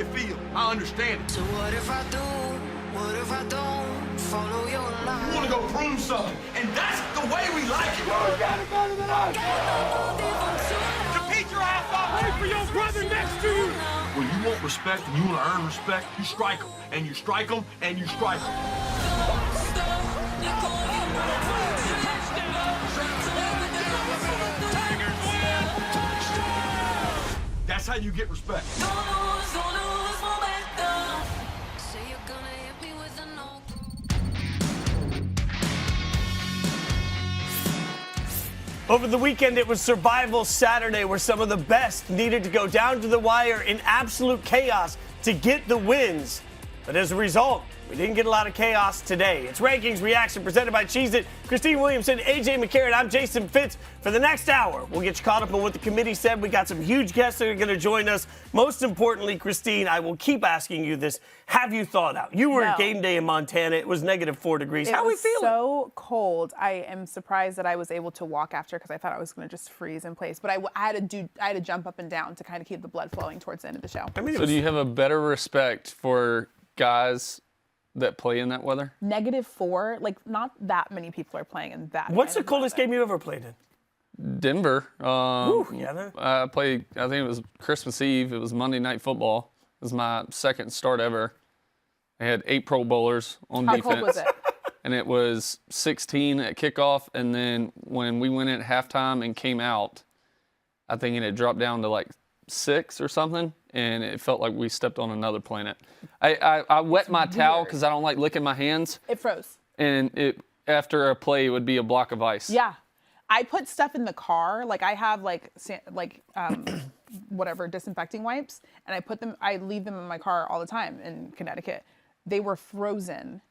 you feel. I understand it. So what if I do? What if I don't follow your line? You want to go prove something, and that's the way we like it. You got it better than us. Compete your ass off. Play for your brother next to you. When you want respect and you want to earn respect, you strike them, and you strike them, and you strike them. That's how you get respect. Over the weekend, it was Survival Saturday, where some of the best needed to go down to the wire in absolute chaos to get the wins. But as a result, we didn't get a lot of chaos today. It's Rankings Reaction presented by Cheez-It. Christine Williamson, AJ McCarron, I'm Jason Fitz. For the next hour, we'll get you caught up on what the committee said. We got some huge guests that are going to join us. Most importantly, Christine, I will keep asking you this. Have you thawed out? You were at game day in Montana. It was -4 degrees. How are we feeling? It was so cold. I am surprised that I was able to walk after because I thought I was going to just freeze in place. But I had to jump up and down to kind of keep the blood flowing towards the end of the show. I mean, so do you have a better respect for guys that play in that weather? -4, like not that many people are playing in that. What's the coldest game you ever played in? Denver. Yeah. I played, I think it was Christmas Eve. It was Monday Night Football. It was my second start ever. I had 8 Pro Bowlers on defense. How cold was it? And it was 16 at kickoff. And then when we went in at halftime and came out, I think it had dropped down to like 6 or something. And it felt like we stepped on another planet. I wet my towel because I don't like licking my hands. It froze. And after a play, it would be a block of ice. Yeah. I put stuff in the car. Like I have whatever disinfecting wipes, and I leave them in my car all the time in Connecticut. They were frozen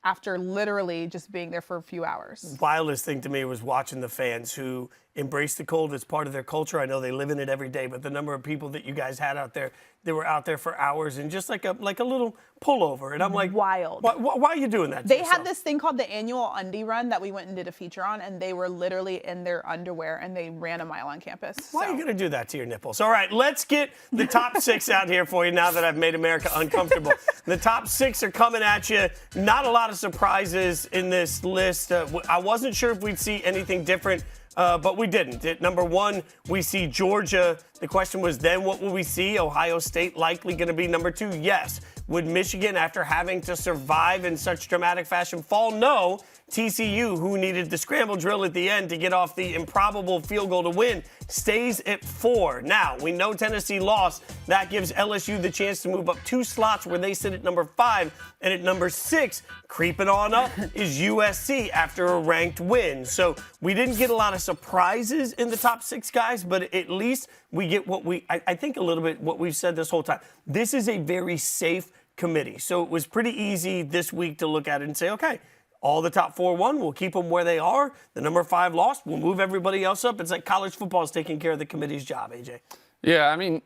after literally just being there for a few hours. Wildest thing to me was watching the fans who embrace the cold as part of their culture. I know they live in it every day, but the number of people that you guys had out there, they were out there for hours and just like a little pullover. And I'm like, wild. Why are you doing that? They had this thing called the annual undie run that we went and did a feature on, and they were literally in their underwear and they ran a mile on campus. Why are you going to do that to your nipples? All right, let's get the top 6 out here for you now that I've made America uncomfortable. The top 6 are coming at you. Not a lot of surprises in this list. I wasn't sure if we'd see anything different. But we didn't. At number 1, we see Georgia. The question was then, what will we see? Ohio State likely going to be number 2? Yes. Would Michigan, after having to survive in such dramatic fashion, fall? No. TCU, who needed the scramble drill at the end to get off the improbable field goal to win, stays at 4. Now, we know Tennessee lost. That gives LSU the chance to move up 2 slots where they sit at number 5. And at number 6, creeping on up, is USC after a ranked win. So we didn't get a lot of surprises in the top 6 guys, but at least we get I think a little bit what we've said this whole time. This is a very safe committee. So it was pretty easy this week to look at it and say, okay, all the top 4 won. We'll keep them where they are. The number 5 lost. We'll move everybody else up. It's like college football is taking care of the committee's job, AJ. Yeah, I mean,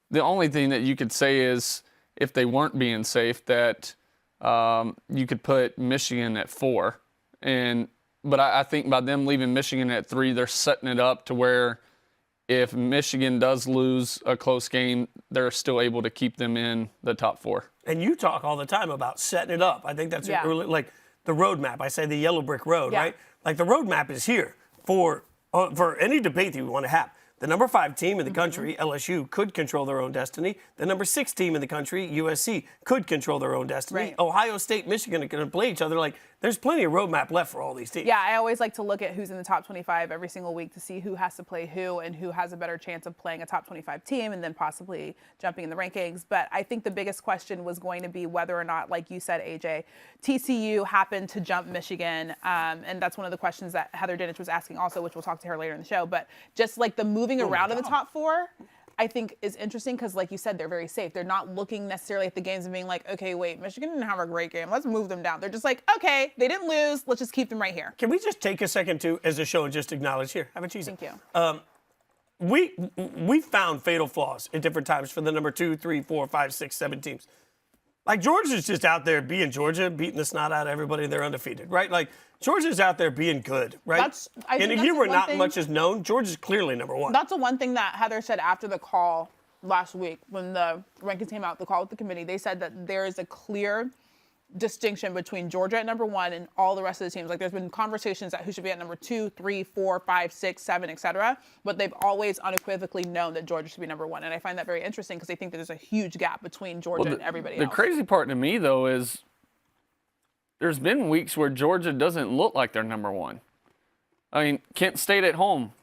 the only thing that you could say is if they weren't being safe, that you could put Michigan at 4. But I think by them leaving Michigan at 3, they're setting it up to where if Michigan does lose a close game, they're still able to keep them in the top 4. And you talk all the time about setting it up. I think that's like the roadmap. I say the yellow brick road, right? Like the roadmap is here for any debate that you want to have. The number 5 team in the country, LSU, could control their own destiny. The number 6 team in the country, USC, could control their own destiny. Right. Ohio State, Michigan are going to play each other. Like, there's plenty of roadmap left for all these teams. Yeah, I always like to look at who's in the top 25 every single week to see who has to play who and who has a better chance of playing a top 25 team and then possibly jumping in the rankings. But I think the biggest question was going to be whether or not, like you said, AJ, TCU happened to jump Michigan. And that's one of the questions that Heather Dinich was asking also, which we'll talk to her later in the show. But just like the moving around in the top 4, I think is interesting because, like you said, they're very safe. They're not looking necessarily at the games and being like, okay, wait, Michigan didn't have a great game. Let's move them down. They're just like, okay, they didn't lose. Let's just keep them right here. Can we just take a second to, as a show, and just acknowledge here? Have a cheese. Thank you. We found fatal flaws at different times for the number 2, 3, 4, 5, 6, 7 teams. Like, Georgia's just out there being Georgia, beating the snot out of everybody. They're undefeated, right? Like, Georgia's out there being good, right? In a year where not much is known, Georgia's clearly number 1. That's the one thing that Heather said after the call last week when the rankings came out, the call with the committee, they said that there is a clear distinction between Georgia at number 1 and all the rest of the teams. Like there's been conversations that who should be at number 2, 3, 4, 5, 6, 7, etc. But they've always unequivocally known that Georgia should be number 1. And I find that very interesting because they think that there's a huge gap between Georgia and everybody else. The crazy part to me, though, is there's been weeks where Georgia doesn't look like they're number 1. I mean, Kent State at home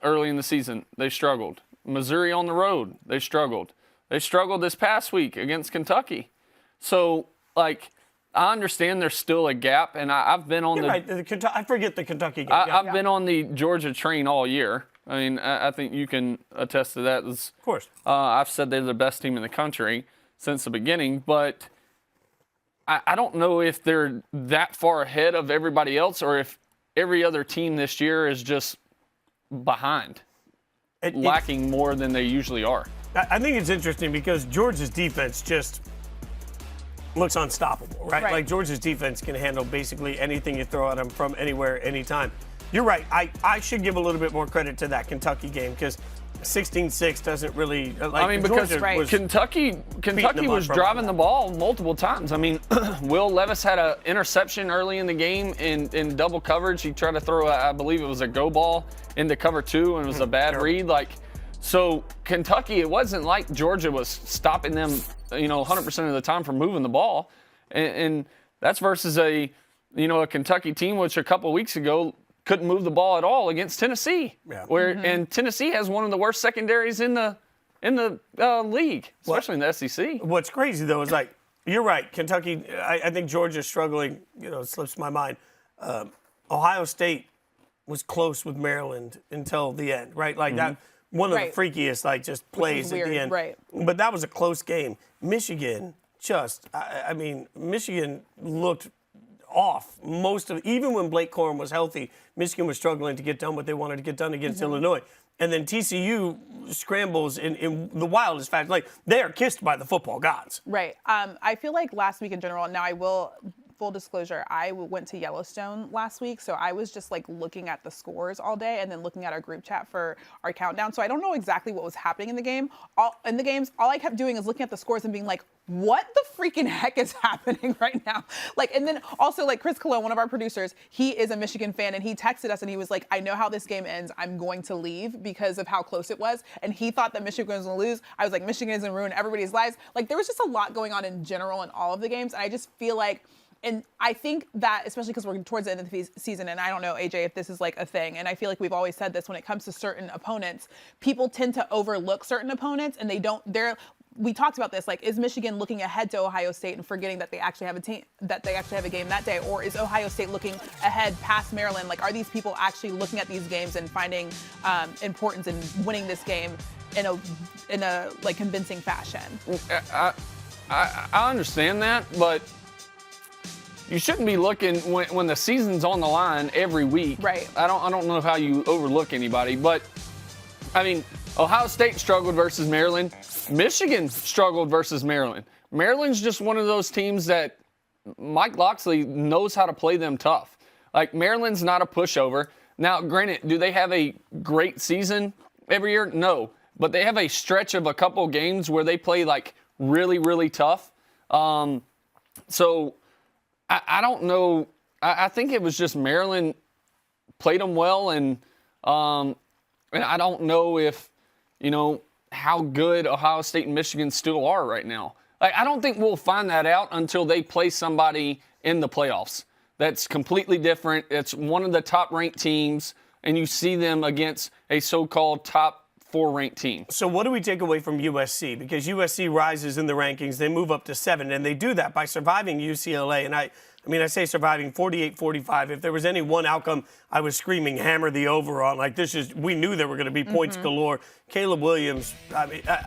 early in the season, they struggled. Missouri on the road, they struggled. They struggled this past week against Kentucky. So, like, I understand there's still a gap, and I've been on I forget the Kentucky game. I've been on the Georgia train all year. I mean, I think you can attest to that. Of course. I've said they're the best team in the country since the beginning, but I don't know if they're that far ahead of everybody else or if every other team this year is just behind, lacking more than they usually are. I think it's interesting because Georgia's defense just looks unstoppable, right? Like Georgia's defense can handle basically anything you throw at them from anywhere, anytime. You're right. I should give a little bit more credit to that Kentucky game because 16-6 doesn't really. Because Kentucky was driving the ball multiple times. I mean, Will Levis had an interception early in the game in double coverage. He tried to throw, I believe it was a go ball into cover 2, and it was a bad read. So Kentucky, it wasn't like Georgia was stopping them, 100% of the time from moving the ball, and that's versus a Kentucky team which a couple of weeks ago couldn't move the ball at all against Tennessee, and Tennessee has one of the worst secondaries in the league, especially in the SEC. What's crazy though is you're right, Kentucky. I think Georgia's struggling. It slips my mind. Ohio State was close with Maryland until the end, right? That. One of the freakiest, just plays at the end. Right. But that was a close game. Michigan Michigan looked off even when Blake Corum was healthy. Michigan was struggling to get done what they wanted to get done against Illinois. And then TCU scrambles in the wildest fashion. They are kissed by the football gods. Right. I feel like last week in general, now I will, full disclosure, I went to Yellowstone last week, so I was just looking at the scores all day and then looking at our group chat for our countdown. So I don't know exactly what was happening in the game. All I kept doing is looking at the scores and being like, what the freaking heck is happening right now? And then also Chris Cologne, one of our producers, he is a Michigan fan, and he texted us and he was like, I know how this game ends. I'm going to leave because of how close it was. And he thought that Michigan was going to lose. I was like, Michigan is going to ruin everybody's lives. There was just a lot going on in general in all of the games. And I just feel and I think that, especially because we're towards the end of the season, and I don't know, AJ, if this is a thing, and I feel like we've always said this when it comes to certain opponents, people tend to overlook certain opponents, and we talked about this, is Michigan looking ahead to Ohio State and forgetting that they actually have a game that day, or is Ohio State looking ahead past Maryland? Are these people actually looking at these games and finding importance in winning this game in a convincing fashion? I understand that, but you shouldn't be looking when the season's on the line every week. Right. I don't know how you overlook anybody, but I mean, Ohio State struggled versus Maryland. Michigan struggled versus Maryland. Maryland's just one of those teams that Mike Locksley knows how to play them tough. Maryland's not a pushover. Now, granted, do they have a great season every year? No. But they have a stretch of a couple games where they play really, really tough. So I don't know. I think it was just Maryland played them well, and I don't know if, how good Ohio State and Michigan still are right now. I don't think we'll find that out until they play somebody in the playoffs that's completely different. It's one of the top-ranked teams, and you see them against a so-called top 4-ranked team. So what do we take away from USC? Because USC rises in the rankings. They move up to 7, and they do that by surviving UCLA. And I say surviving 48-45. If there was any one outcome I was screaming, hammer the over on, we knew there were going to be points galore. Caleb Williams,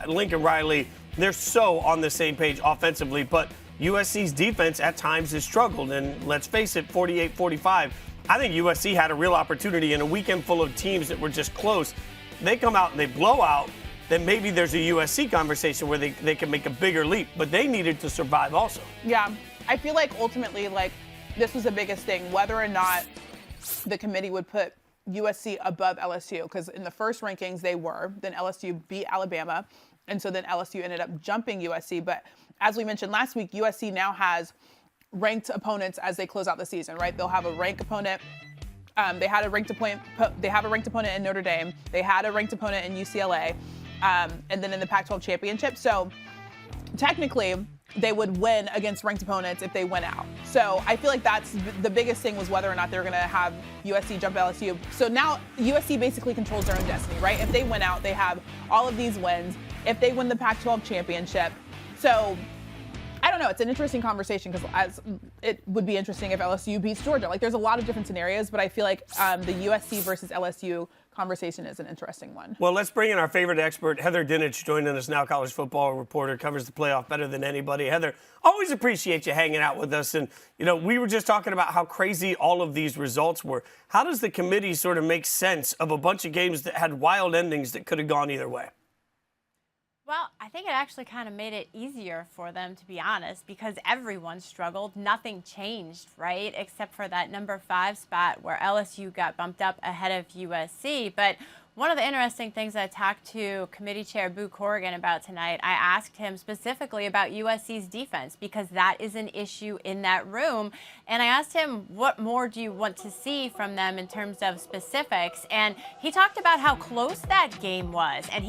Lincoln Riley, they're so on the same page offensively. But USC's defense at times has struggled. And let's face it, 48-45. I think USC had a real opportunity in a weekend full of teams that were just close. They come out and they blow out, then maybe there's a USC conversation where they can make a bigger leap. But they needed to survive also. Yeah. I feel ultimately, this was the biggest thing, whether or not the committee would put USC above LSU. Because in the first rankings, they were. Then LSU beat Alabama. And so then LSU ended up jumping USC. But as we mentioned last week, USC now has ranked opponents as they close out the season, right? They'll have a ranked opponent. They have a ranked opponent in Notre Dame. They had a ranked opponent in UCLA, and then in the Pac-12 championship. So technically, they would win against ranked opponents if they went out. So I feel like that's the biggest thing, was whether or not they're going to have USC jump LSU. So now USC basically controls their own destiny, right? If they win out, they have all of these wins. If they win the Pac-12 championship, so I don't know. It's an interesting conversation, because as it would be interesting if LSU beats Georgia. Like, there's a lot of different scenarios, but I feel like the USC versus LSU conversation is an interesting one. Well, let's bring in our favorite expert, Heather Dinich, joining us now, college football reporter, covers the playoff better than anybody. Heather, always appreciate you hanging out with us. And, you know, we were just talking about how crazy all of these results were. How does the committee sort of make sense of a bunch of games that had wild endings that could have gone either way? Well, I think it actually kind of made it easier for them, to be honest, because everyone struggled. Nothing changed, right, except for that number 5 spot where LSU got bumped up ahead of USC. But one of the interesting things I talked to Committee Chair Boo Corrigan about tonight, I asked him specifically about USC's defense, because that is an issue in that room. And I asked him, what more do you want to see from them in terms of specifics? And he talked about how close that game was. And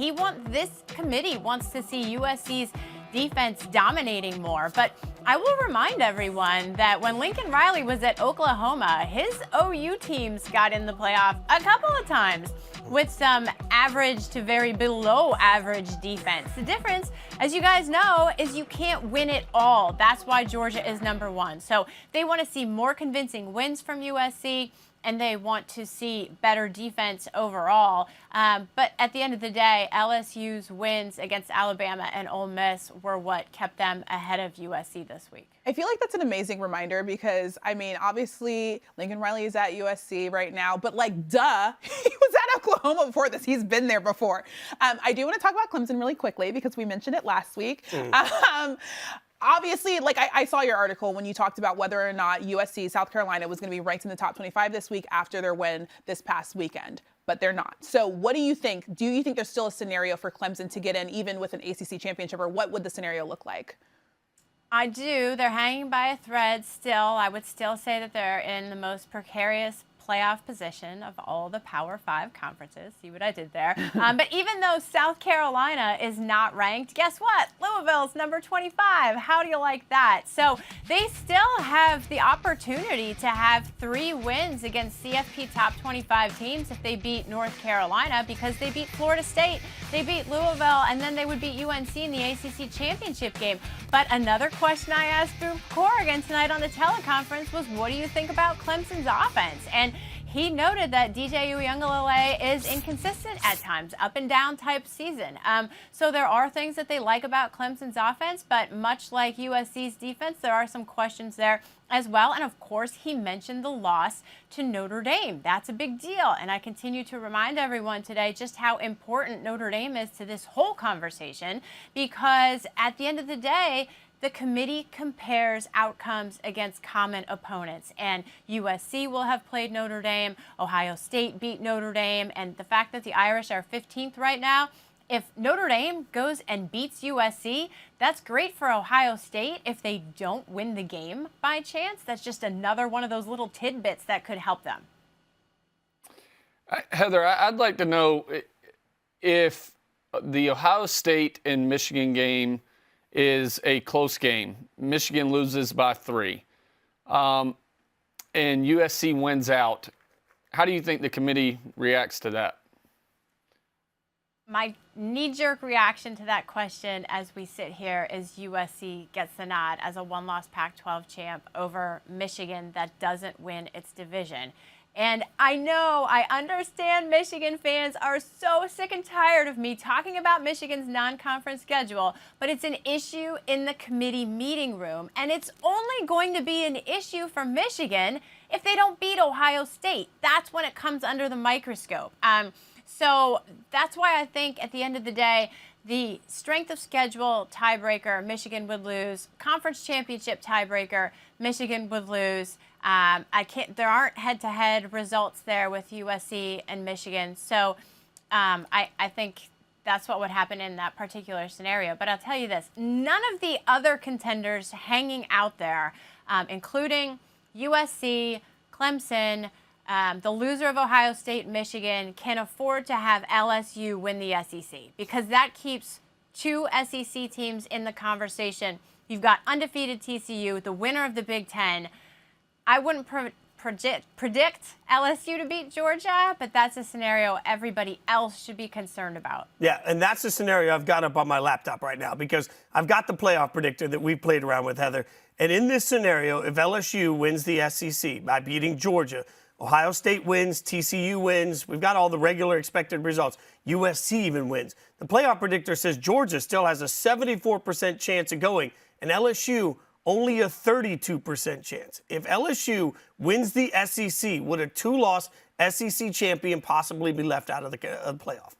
this committee wants to see USC's defense dominating more. But I will remind everyone that when Lincoln Riley was at Oklahoma, his OU teams got in the playoff a couple of times with some average to very below average defense. The difference, as you guys know, is you can't win it all. That's why Georgia is number 1. So they want to see more convincing wins from USC, and they want to see better defense overall. But at the end of the day, LSU's wins against Alabama and Ole Miss were what kept them ahead of USC this week. I feel like that's an amazing reminder, because, I mean, obviously Lincoln Riley is at USC right now, but like, duh, he was at Oklahoma before this. He's been there before. I do want to talk about Clemson really quickly, because we mentioned it last week. Obviously, like, I saw your article when you talked about whether or not USC, South Carolina, was going to be ranked in the top 25 this week after their win this past weekend, but they're not. So what do you think? Do you think there's still a scenario for Clemson to get in even with an ACC championship, or what would the scenario look like? I do. They're hanging by a thread still. I would still say that they're in the most precarious playoff position of all the Power 5 conferences. See what I did there? But even though South Carolina is not ranked, guess what? Louisville's number 25. How do you like that? So they still have the opportunity to have 3 wins against CFP top 25 teams if they beat North Carolina, because they beat Florida State, they beat Louisville, and then they would beat UNC in the ACC championship game. But another question I asked through Corrigan tonight on the teleconference was, what do you think about Clemson's offense? And he noted that DJ Uiagalelei is inconsistent at times, up and down type season. So there are things that they like about Clemson's offense, but much like USC's defense, there are some questions there as well. And of course, he mentioned the loss to Notre Dame. That's a big deal. And I continue to remind everyone today just how important Notre Dame is to this whole conversation, because at the end of the day, the committee compares outcomes against common opponents, and USC will have played Notre Dame, Ohio State beat Notre Dame, and the fact that the Irish are 15th right now, if Notre Dame goes and beats USC, that's great for Ohio State. If they don't win the game by chance, that's just another one of those little tidbits that could help them. Heather, I'd like to know if the Ohio State and Michigan game is a close game. Michigan loses by 3, and USC wins out. How do you think the committee reacts to that? My knee-jerk reaction to that question as we sit here is USC gets the nod as a one-loss Pac-12 champ over Michigan that doesn't win its division. And I know, I understand Michigan fans are so sick and tired of me talking about Michigan's non-conference schedule, but it's an issue in the committee meeting room, and it's only going to be an issue for Michigan if they don't beat Ohio State. That's when it comes under the microscope. So that's why I think at the end of the day, the strength of schedule tiebreaker, Michigan would lose. Conference championship tiebreaker, Michigan would lose. There aren't head-to-head results there with USC and Michigan. So I think that's what would happen in that particular scenario. But I'll tell you this, none of the other contenders hanging out there, including USC, Clemson, the loser of Ohio State, Michigan, can afford to have LSU win the SEC because that keeps two SEC teams in the conversation. You've got undefeated TCU, the winner of the Big Ten. I wouldn't predict LSU to beat Georgia, but that's a scenario everybody else should be concerned about. Yeah, and that's the scenario I've got up on my laptop right now because I've got the playoff predictor that we played around with, Heather. And in this scenario, if LSU wins the SEC by beating Georgia, Ohio State wins, TCU wins. We've got all the regular expected results. USC even wins. The playoff predictor says Georgia still has a 74% chance of going, and LSU only a 32% chance. If LSU wins the SEC, would a two-loss SEC champion possibly be left out of the playoff?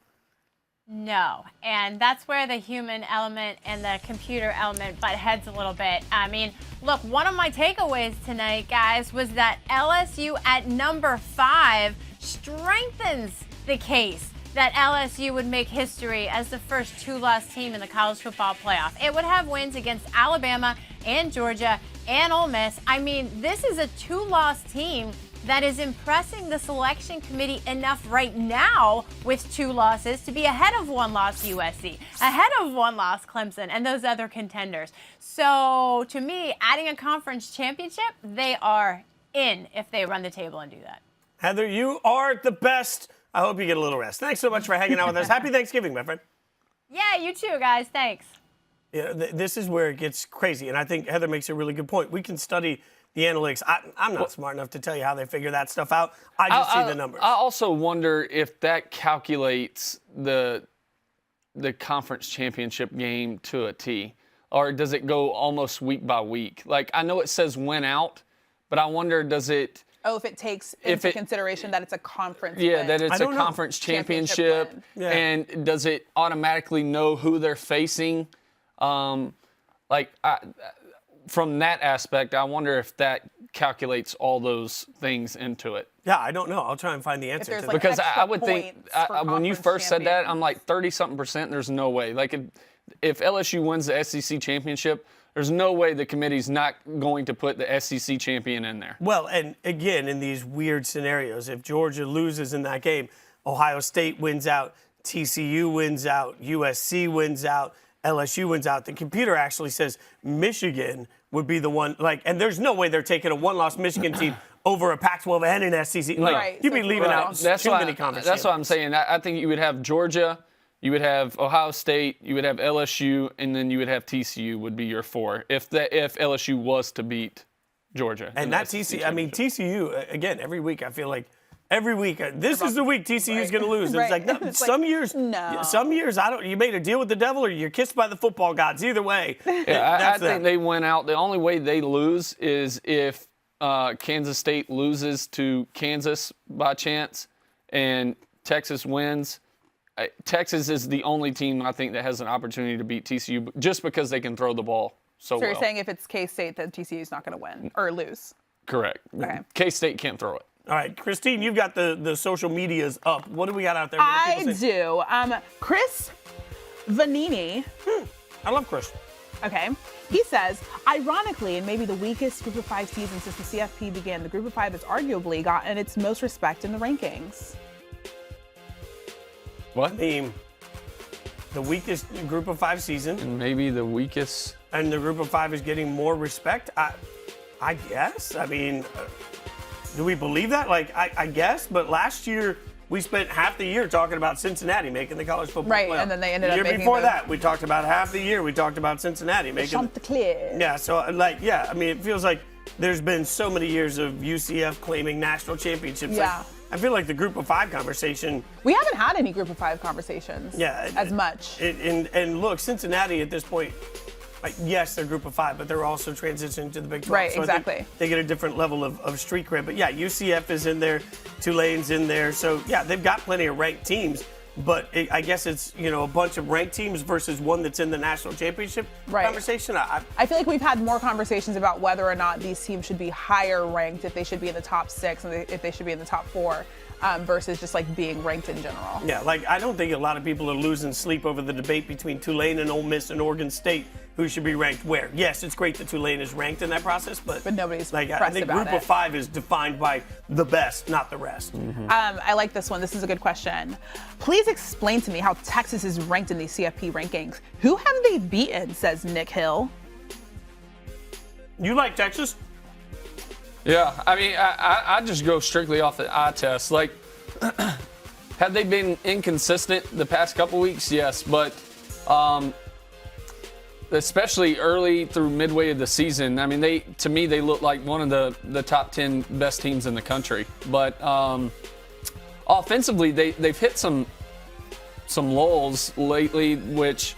No, and that's where the human element and the computer element butt heads a little bit. I mean, look, one of my takeaways tonight, guys, was that LSU at number 5 strengthens the case that LSU would make history as the first two-loss team in the college football playoff. It would have wins against Alabama and Georgia and Ole Miss. I mean, this is a two-loss team that is impressing the selection committee enough right now with 2 losses to be ahead of 1-loss USC, ahead of 1-loss Clemson, and those other contenders. So, to me, adding a conference championship, they are in if they run the table and do that. Heather, you are the best. I hope you get a little rest. Thanks so much for hanging out with us. Happy Thanksgiving, my friend. Yeah, you too, guys. Thanks. Yeah, this is where it gets crazy, and I think Heather makes a really good point. We can study the analytics. I'm not smart enough to tell you how they figure that stuff out. I just see the numbers. I also wonder if that calculates the conference championship game to a T, or does it go almost week by week? Like, I know it says win out, but I wonder, does it... Oh, if it takes into consideration that it's a conference win. That it's a conference championship. Yeah. And does it automatically know who they're facing? From that aspect, I wonder if that calculates all those things into it. Yeah, I don't know. I'll try and find the answer to that. Because I would think, when you first said that, I'm like 30-something%, there's no way. Like, if LSU wins the SEC championship, there's no way the committee's not going to put the SEC champion in there. Well, and again, in these weird scenarios, if Georgia loses in that game, Ohio State wins out, TCU wins out, USC wins out, LSU wins out. The computer actually says Michigan would be the one, and there's no way they're taking a 1-loss Michigan team over a Pac-12 and an SEC. You'd be leaving out too many conferences. That's what I'm saying. I think you would have Georgia, you would have Ohio State, you would have LSU, and then you would have TCU would be your 4 if LSU was to beat Georgia. And that TCU, again, every week I feel like this is the week TCU is going to lose. It's like, no, some years, you made a deal with the devil or you're kissed by the football gods. Either way. Yeah, I think they went out. The only way they lose is if Kansas State loses to Kansas by chance and Texas wins. Texas is the only team I think that has an opportunity to beat TCU just because they can throw the ball so well. So you're saying if it's K-State that TCU is not going to win or lose? Correct. Okay. K-State can't throw it. All right, Christine, you've got the social medias up. What do we got out there? I do. Chris Vanini. I love Chris. Okay. He says, ironically, in maybe the weakest Group of 5 season since the CFP began, the Group of 5 has arguably gotten its most respect in the rankings. What? The weakest Group of 5 season. And maybe the weakest. And the Group of 5 is getting more respect? I guess. I mean, do we believe that? I guess. But last year, we spent half the year talking about Cincinnati making the college football playoff. Right, and then they ended up making the year before that, we talked about half the year. We talked about Cincinnati making Chanticleer. Yeah, so, I mean, it feels like there's been so many years of UCF claiming national championships. Yeah. I feel like the Group of 5 conversation. We haven't had any Group of 5 conversations. Yeah. As much. And look, Cincinnati at this point, yes, they're Group of 5, but they're also transitioning to the Big 12. Right, so exactly. They get a different level of street cred. But yeah, UCF is in there, Tulane's in there. So yeah, they've got plenty of ranked teams. but I guess it's, a bunch of ranked teams versus one that's in the national championship conversation. I feel like we've had more conversations about whether or not these teams should be higher ranked, if they should be in the top 6 and if they should be in the top 4. Versus just like being ranked in general. Yeah, I don't think a lot of people are losing sleep over the debate between Tulane and Ole Miss and Oregon State, who should be ranked where. Yes, it's great that Tulane is ranked in that process, but nobody's I pressed think about Group of 5 is defined by the best, not the rest. I like this one. This is a good question. Please explain to me how Texas is ranked in these CFP rankings. Who have they beaten? Says Nick Hill. You like Texas? Yeah, I mean, I just go strictly off the eye test. Like, have they been inconsistent the past couple weeks? Yes, but especially early through midway of the season, I mean, to me, they look like one of the top 10 best teams in the country. But offensively, they've hit some lulls lately, which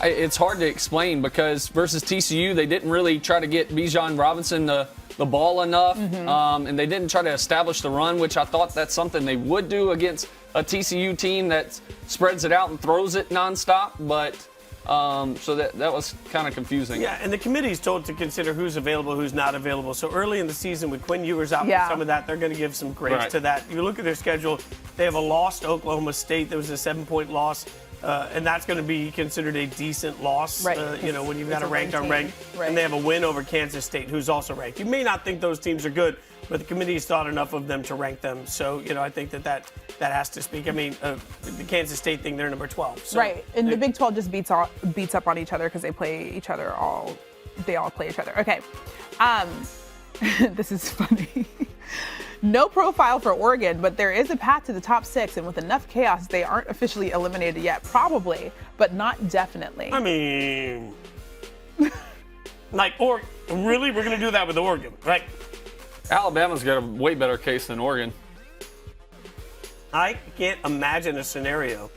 it's hard to explain because versus TCU, they didn't really try to get Bijan Robinson the ball enough, and they didn't try to establish the run, which I thought that's something they would do against a TCU team that spreads it out and throws it nonstop. But so that was kind of confusing. Yeah, and the committee's told to consider who's available, who's not available. So early in the season, with Quinn Ewers out with some of that, they're going to give some grace to that. You look at their schedule; they have a loss to Oklahoma State. There was a 7-point loss. And that's going to be considered a decent loss, when you've got a ranked unranked. Right. And they have a win over Kansas State, who's also ranked. You may not think those teams are good, but the committee's thought enough of them to rank them. So, I think that has to speak. I mean, the Kansas State thing, they're number 12. So right. And the Big 12 just beats up on each other because they play each other they all play each other. Okay. This is funny. No profile for Oregon, but there is a path to the top 6, and with enough chaos, they aren't officially eliminated yet. Probably, but not definitely. I mean, really? We're going to do that with Oregon, right? Alabama's got a way better case than Oregon. I can't imagine a scenario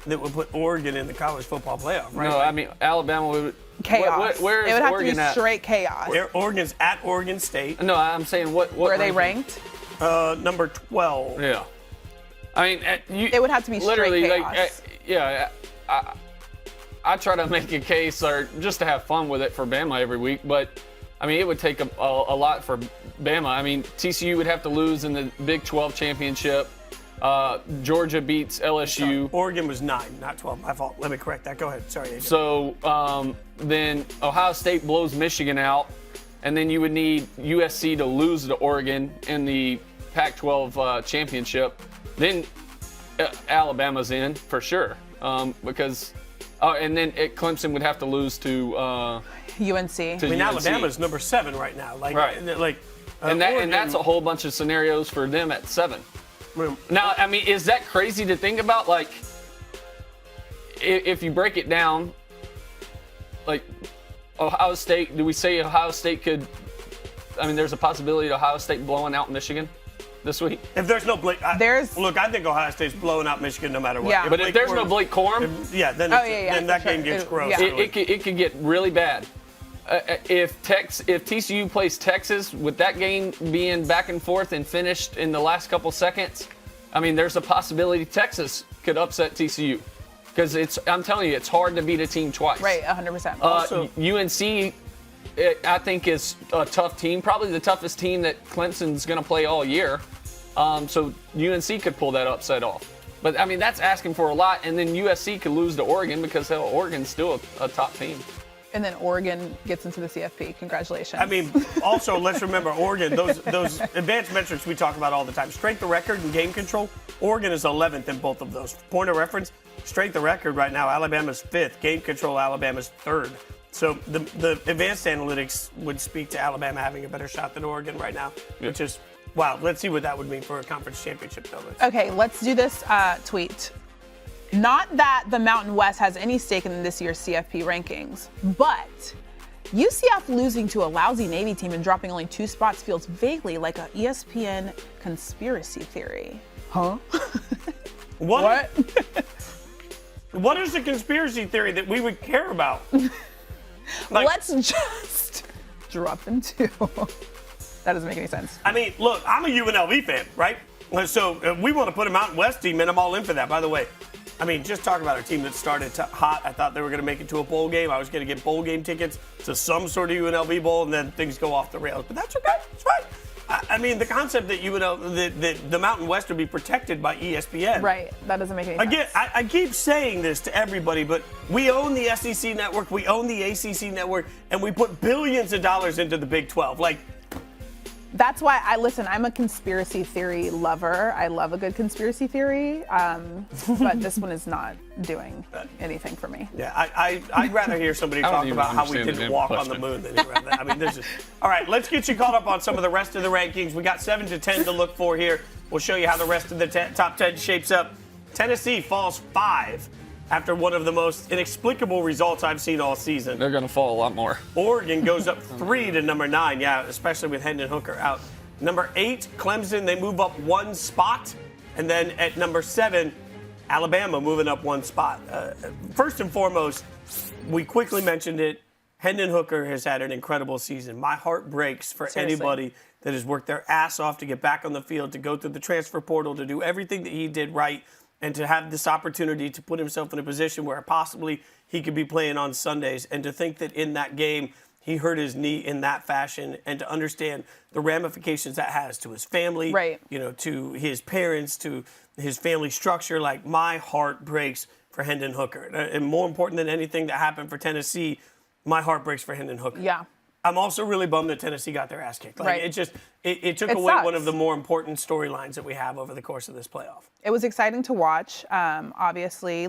that would put Oregon in the college football playoff, right? No, I mean, Alabama would... Chaos. Where is it would have Oregon to be straight chaos. Oregon's at Oregon State. No, I'm saying what Where are they ranked? Number 12. Yeah. I mean, it would have to be literally straight chaos. I try to make a case or just to have fun with it for Bama every week, but I mean, it would take a lot for Bama. I mean, TCU would have to lose in the Big 12 championship. Georgia beats LSU. Sorry, Oregon was 9, not 12. My fault. Let me correct that. Go ahead. Sorry, AJ. So then Ohio State blows Michigan out, and then you would need USC to lose to Oregon in the Pac-12 championship. Then Alabama's in for sure because and then Clemson would have to lose to UNC. Alabama's number 7 right now. And that's a whole bunch of scenarios for them at 7. Now, I mean, is that crazy to think about? Like, if you break it down, like Ohio State, do we say Ohio State could? I mean, there's a possibility of Ohio State blowing out Michigan this week. If there's no Blake, I think Ohio State's blowing out Michigan no matter what. Yeah. But if there's no Blake Corum, then that game gets gross. It could get really bad. If TCU plays Texas, with that game being back and forth and finished in the last couple seconds, I mean, there's a possibility Texas could upset TCU. Because I'm telling you, it's hard to beat a team twice. Right, 100%. UNC, I think, is a tough team, probably the toughest team that Clemson's going to play all year. So UNC could pull that upset off. But, I mean, that's asking for a lot. And then USC could lose to Oregon because Oregon's still a top team. And then Oregon gets into the CFP. Congratulations. I mean, also, let's remember, Oregon, those advanced metrics we talk about all the time. Strength of record and game control, Oregon is 11th in both of those. Point of reference, strength of record right now, Alabama's 5th. Game control, Alabama's 3rd. So the advanced analytics would speak to Alabama having a better shot than Oregon right now, which is, wow, let's see what that would mean for a conference championship, though. Okay, let's do this tweet. Not that the Mountain West has any stake in this year's CFP rankings, but UCF losing to a lousy Navy team and dropping only 2 spots feels vaguely like a ESPN conspiracy theory. Huh? What? What is the conspiracy theory that we would care about? Let's just drop them too. That doesn't make any sense. I mean, look, I'm a UNLV fan, right? So we want to put a Mountain West team in. I'm all in for that, by the way. I mean, just talk about a team that started hot. I thought they were going to make it to a bowl game. I was going to get bowl game tickets to some sort of UNLV bowl, and then things go off the rails. But that's okay. It's fine. I mean, the concept that the Mountain West would be protected by ESPN. Right. That doesn't make any sense. Again, I keep saying this to everybody, but we own the SEC network, we own the ACC network, and we put billions of dollars into the Big 12. That's why I'm a conspiracy theory lover. I love a good conspiracy theory, but this one is not doing anything for me. Yeah, I'd rather hear somebody talk about how we didn't walk on the moon than hear that. I mean, this is all right. Let's get you caught up on some of the rest of the rankings. We got 7 to 10 to look for here. We'll show you how the rest of the top 10 shapes up. Tennessee falls 5 after one of the most inexplicable results I've seen all season. They're going to fall a lot more. Oregon goes up 3 to number 9. Yeah, especially with Hendon Hooker out. Number 8, Clemson, they move up 1 spot. And then at number 7, Alabama moving up 1 spot. First and foremost, we quickly mentioned it. Hendon Hooker has had an incredible season. My heart breaks for anybody that has worked their ass off to get back on the field, to go through the transfer portal, to do everything that he did right, and to have this opportunity to put himself in a position where possibly he could be playing on Sundays, and to think that in that game he hurt his knee in that fashion, and to understand the ramifications that has to his family, right, to his parents, to his family structure. Like, my heart breaks for Hendon Hooker. And more important than anything that happened for Tennessee, my heart breaks for Hendon Hooker. Yeah. I'm also really bummed that Tennessee got their ass kicked. Right. It took away one of the more important storylines that we have over the course of this playoff. It was exciting to watch. Obviously,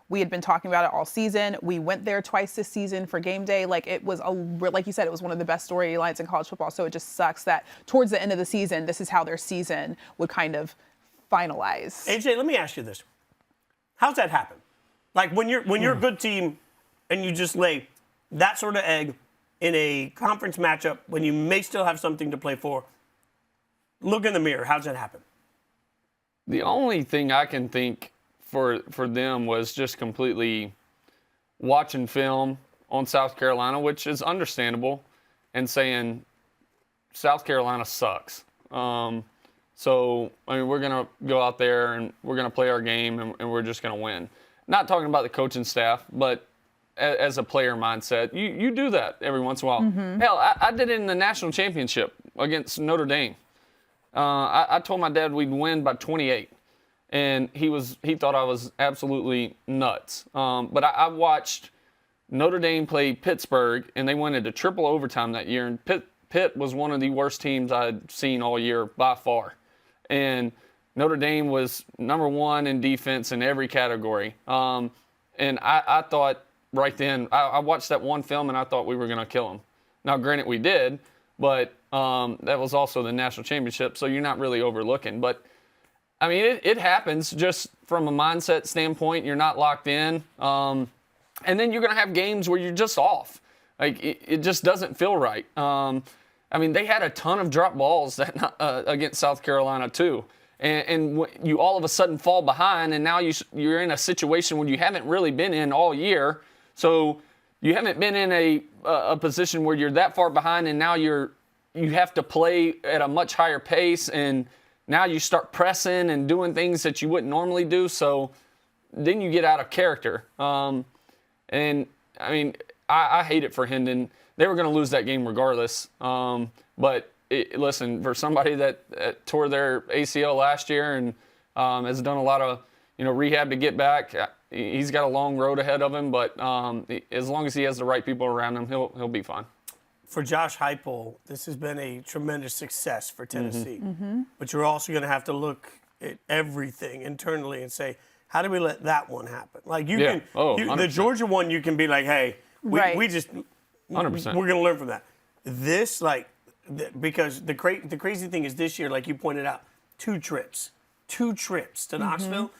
we had been talking about it all season. We went there twice this season for game day. It was like you said, it was one of the best storylines in college football. So it just sucks that towards the end of the season, this is how their season would kind of finalize. AJ, let me ask you this: how's that happen? When you're a good team and you just lay that sort of egg in a conference matchup when you may still have something to play for, look in the mirror. How's that happen? The only thing I can think for them was just completely watching film on South Carolina, which is understandable, and saying South Carolina sucks. So, I mean, we're going to go out there and we're going to play our game and we're just going to win. Not talking about the coaching staff, but as a player mindset, you do that every once in a while. Mm-hmm. Hell, I did it in the national championship against Notre Dame. I told my dad we'd win by 28, and he thought I was absolutely nuts. But I watched Notre Dame play Pittsburgh, and they went into triple overtime that year, and Pitt was one of the worst teams I'd seen all year by far. And Notre Dame was number 1 in defense in every category. And I thought right then, I watched that one film and I thought we were going to kill them. Now, granted, we did, but that was also the national championship, so you're not really overlooking. But, I mean, it happens just from a mindset standpoint. You're not locked in. And then you're going to have games where you're just off. It just doesn't feel right. I mean, they had a ton of drop balls against South Carolina, too. And you all of a sudden fall behind, and now you're in a situation where you haven't really been in all year. So you haven't been in a position where you're that far behind, and now you have to play at a much higher pace, and now you start pressing and doing things that you wouldn't normally do. So then you get out of character. And, I mean, I hate it for Hendon. They were going to lose that game regardless. But listen, for somebody that tore their ACL last year and has done a lot of rehab to get back, he's got a long road ahead of him. But as long as he has the right people around him, he'll be fine. For Josh Heupel, this has been a tremendous success for Tennessee. Mm-hmm. But you're also going to have to look at everything internally and say, how do we let that one happen? The Georgia one, you can be like, hey, we just 100%. We're going to learn from that. This, because the crazy thing is this year, like you pointed out, 2 trips to Knoxville.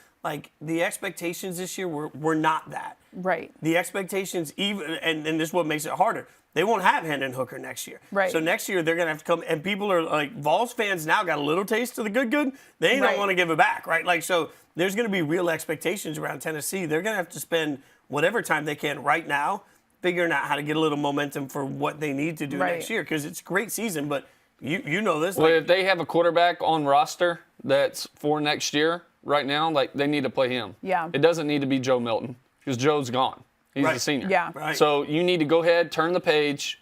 The expectations this year were not that. Right. The expectations, even and this is what makes it harder. They won't have Hendon Hooker next year. Right. So next year they're going to have to come, and people are like, Vols fans now got a little taste of the good. They don't want to give it back, right? So there's going to be real expectations around Tennessee. They're going to have to spend whatever time they can right now figuring out how to get a little momentum for what they need to do next year, because it's a great season, but you know this. Well, if they have a quarterback on roster that's for next year right now, like they need to play him. Yeah. It doesn't need to be Joe Milton because Joe's gone. He's a senior. Yeah. Right. So you need to go ahead, turn the page,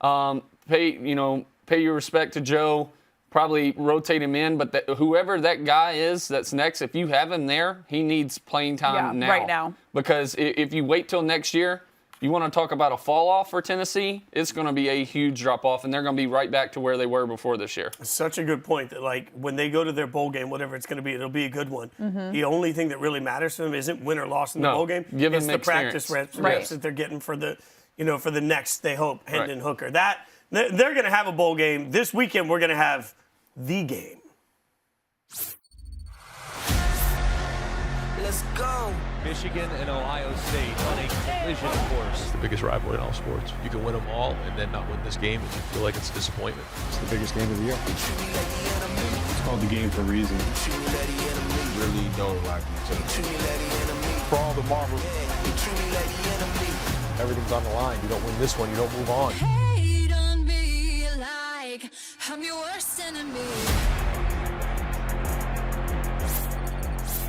pay your respect to Joe, probably rotate him in. But whoever that guy is that's next, if you have him there, he needs playing time now. Right now. Because if you wait till next year, you want to talk about a fall off for Tennessee, it's going to be a huge drop off, and they're going to be right back to where they were before this year. Such a good point that, like, when they go to their bowl game, whatever it's going to be, it'll be a good one. The only thing that really matters to them isn't win or loss in the bowl game. Give it's them the practice reps Right. that they're getting for the, for the next, they hope, Hendon Hooker. They're going to have a bowl game. This weekend, we're going to have the game. Let's go. Michigan and Ohio State on a collision course. It's the biggest rivalry in all sports. You can win them all and then not win this game if you feel like it's a disappointment. It's the biggest game of the year. It's called the game for a reason. Really don't like each other. For all the marbles. Everything's on the line. You don't win this one, you don't move on. Hate on me like I'm your worst enemy.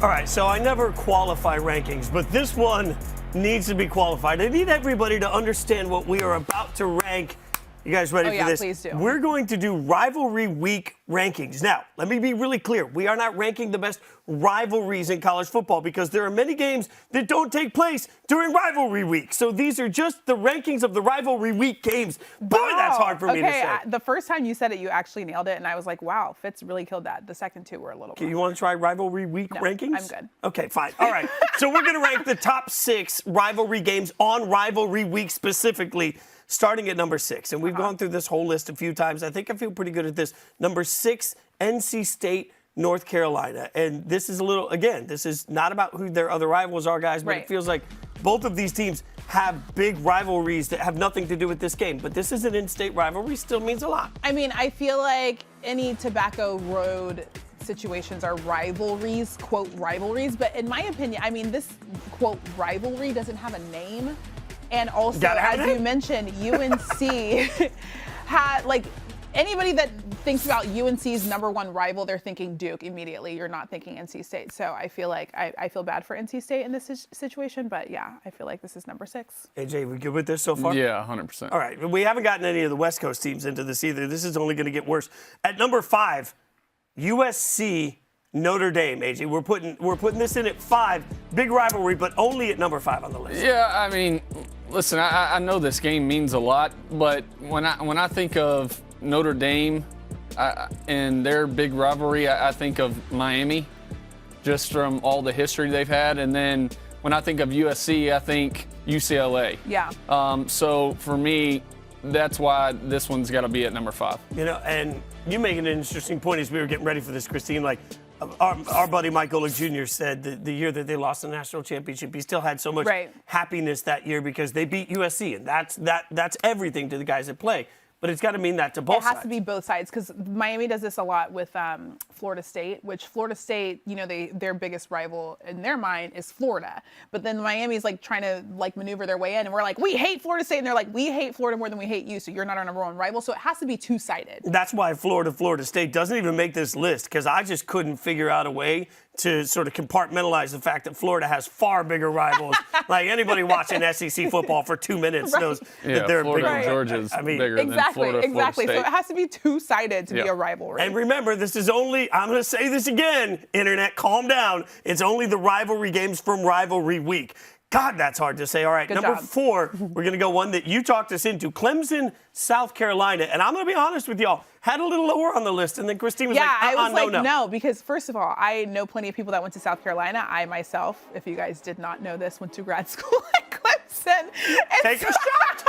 All right, so I never qualify rankings, but this one needs to be qualified. I need everybody to understand what we are about to rank. You guys ready for this? Please do. We're going to do Rivalry Week rankings. Now, let me be really clear. We are not ranking the best rivalries in college football because there are many games that don't take place during Rivalry Week. So these are just the rankings of the Rivalry Week games. Boy, that's hard for me to say. The first time you said it, you actually nailed it, and I was like, wow, Fitz really killed that. The second two were a little Okay, you want to try Rivalry Week rankings? I'm good. Okay, fine. All right. So we're going to rank the top 6 rivalry games on Rivalry Week specifically, starting at number 6. And we've gone through this whole list a few times. I think I feel pretty good at this. Number 6, NC State, North Carolina. And this is this is not about who their other rivals are, guys, but it feels like both of these teams have big rivalries that have nothing to do with this game. But this is an in-state rivalry, still means a lot. I mean, I feel like any Tobacco Road situations are rivalries, quote, rivalries. But in my opinion, I mean, this, quote, rivalry doesn't have a name. And also, as you mentioned, UNC had, like, anybody that thinks about UNC's number one rival, they're thinking Duke immediately. You're not thinking NC State. So I feel like I feel bad for NC State in this situation. But, yeah, I feel like this is number 6. AJ, we good with this so far? Yeah, 100%. All right. We haven't gotten any of the West Coast teams into this either. This is only going to get worse. At number 5, USC, Notre Dame, AJ. We're putting this in at 5. Big rivalry, but only at number 5 on the list. Yeah, I mean, listen, I know this game means a lot, but when I think of Notre Dame and their big rivalry, I think of Miami, just from all the history they've had. And then when I think of USC, I think UCLA. Yeah. So for me, that's why this one's got to be at number 5. And you make an interesting point as we were getting ready for this, Christine. Like, our buddy Mike Golick Jr. said the year that they lost the national championship, he still had so much happiness that year because they beat USC, and that's everything to the guys that play. But it's got to mean that to both sides. It has to be both sides because Miami does this a lot with Florida State, which Florida State, their biggest rival in their mind is Florida. But then Miami's like trying to maneuver their way in, and we're like, we hate Florida State, and they're like, we hate Florida more than we hate you, so you're not our number one rival. So it has to be two-sided. That's why Florida State doesn't even make this list because I just couldn't figure out a way to sort of compartmentalize the fact that Florida has far bigger rivals. Like anybody watching SEC football for 2 minutes knows that they're Florida bigger. and Georgia's bigger than Florida Exactly. State. So it has to be two-sided to be a rivalry. And remember, this is only, I'm going to say this again, Internet, calm down. It's only the rivalry games from Rivalry Week. God, that's hard to say. All right, number 4, we're going to go one that you talked us into, Clemson, South Carolina. And I'm going to be honest with y'all, had a little lower on the list. And then Christine was I was like, no. no, because first of all, I know plenty of people that went to South Carolina. I myself, if you guys did not know this, went to grad school at Clemson. Take a shot.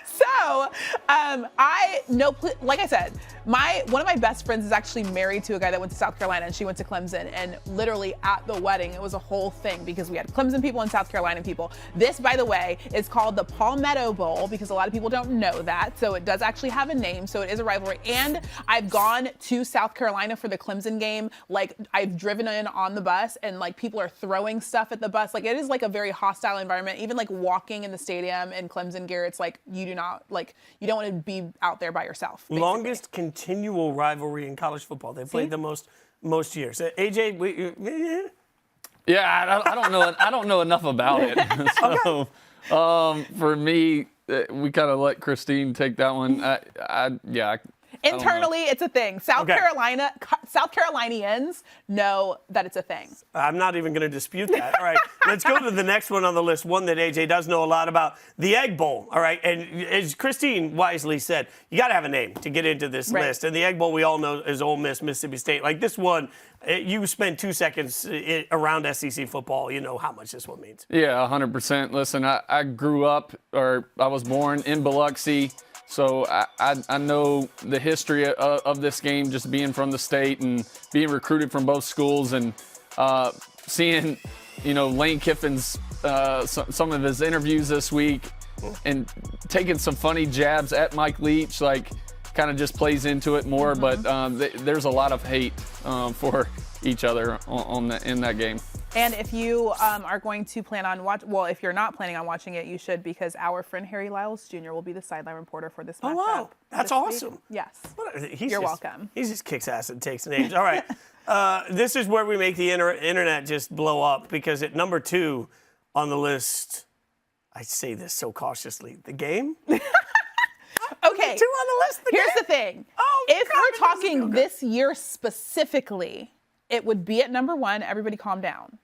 So, I know, like I said, one of my best friends is actually married to a guy that went to South Carolina, and she went to Clemson. And literally at the wedding, it was a whole thing because we had Clemson people and South Carolina people. This, by the way, is called the Palmetto Bowl because a lot of people don't know that. So it does actually have a name. So it is a rivalry. And I've gone to South Carolina for the Clemson game. Like, I've driven in on the bus, and people are throwing stuff at the bus. Like, it is a very hostile environment. Even walking in the stadium in Clemson gear, it's you do not you don't want to be out there by yourself. Basically. Longest continual rivalry in college football. They played the most years. AJ, Yeah, I don't know. I don't know enough about it. So, for me, we kind of let Christine take that one. Internally, it's a thing. South Carolinians know that it's a thing. I'm not even going to dispute that. All right, let's go to the next one on the list, one that AJ does know a lot about, the Egg Bowl. All right, and as Christine wisely said, you got to have a name to get into this list. And the Egg Bowl, we all know, is Ole Miss, Mississippi State. Like this one, you spend 2 seconds around SEC football, you know how much this one means. Yeah, 100%. Listen, I grew up, or I was born in Biloxi. So I know the history of this game, just being from the state and being recruited from both schools, and seeing, Lane Kiffin's some of his interviews this week, and taking some funny jabs at Mike Leach, like kind of just plays into it more. But there's a lot of hate for each other in that game. And if you are going to plan on if you're not planning on watching it, you should, because our friend Harry Lyles Jr. will be the sideline reporter for this matchup. Oh, wow. That's awesome. Week. Yes. You're welcome. He just kicks ass and takes names. All right. This is where we make the internet just blow up, because at number 2 on the list, I say this so cautiously, the game. Okay. 2 on the list. Here's the thing. If we're talking this year specifically, it would be at number 1. Everybody calm down.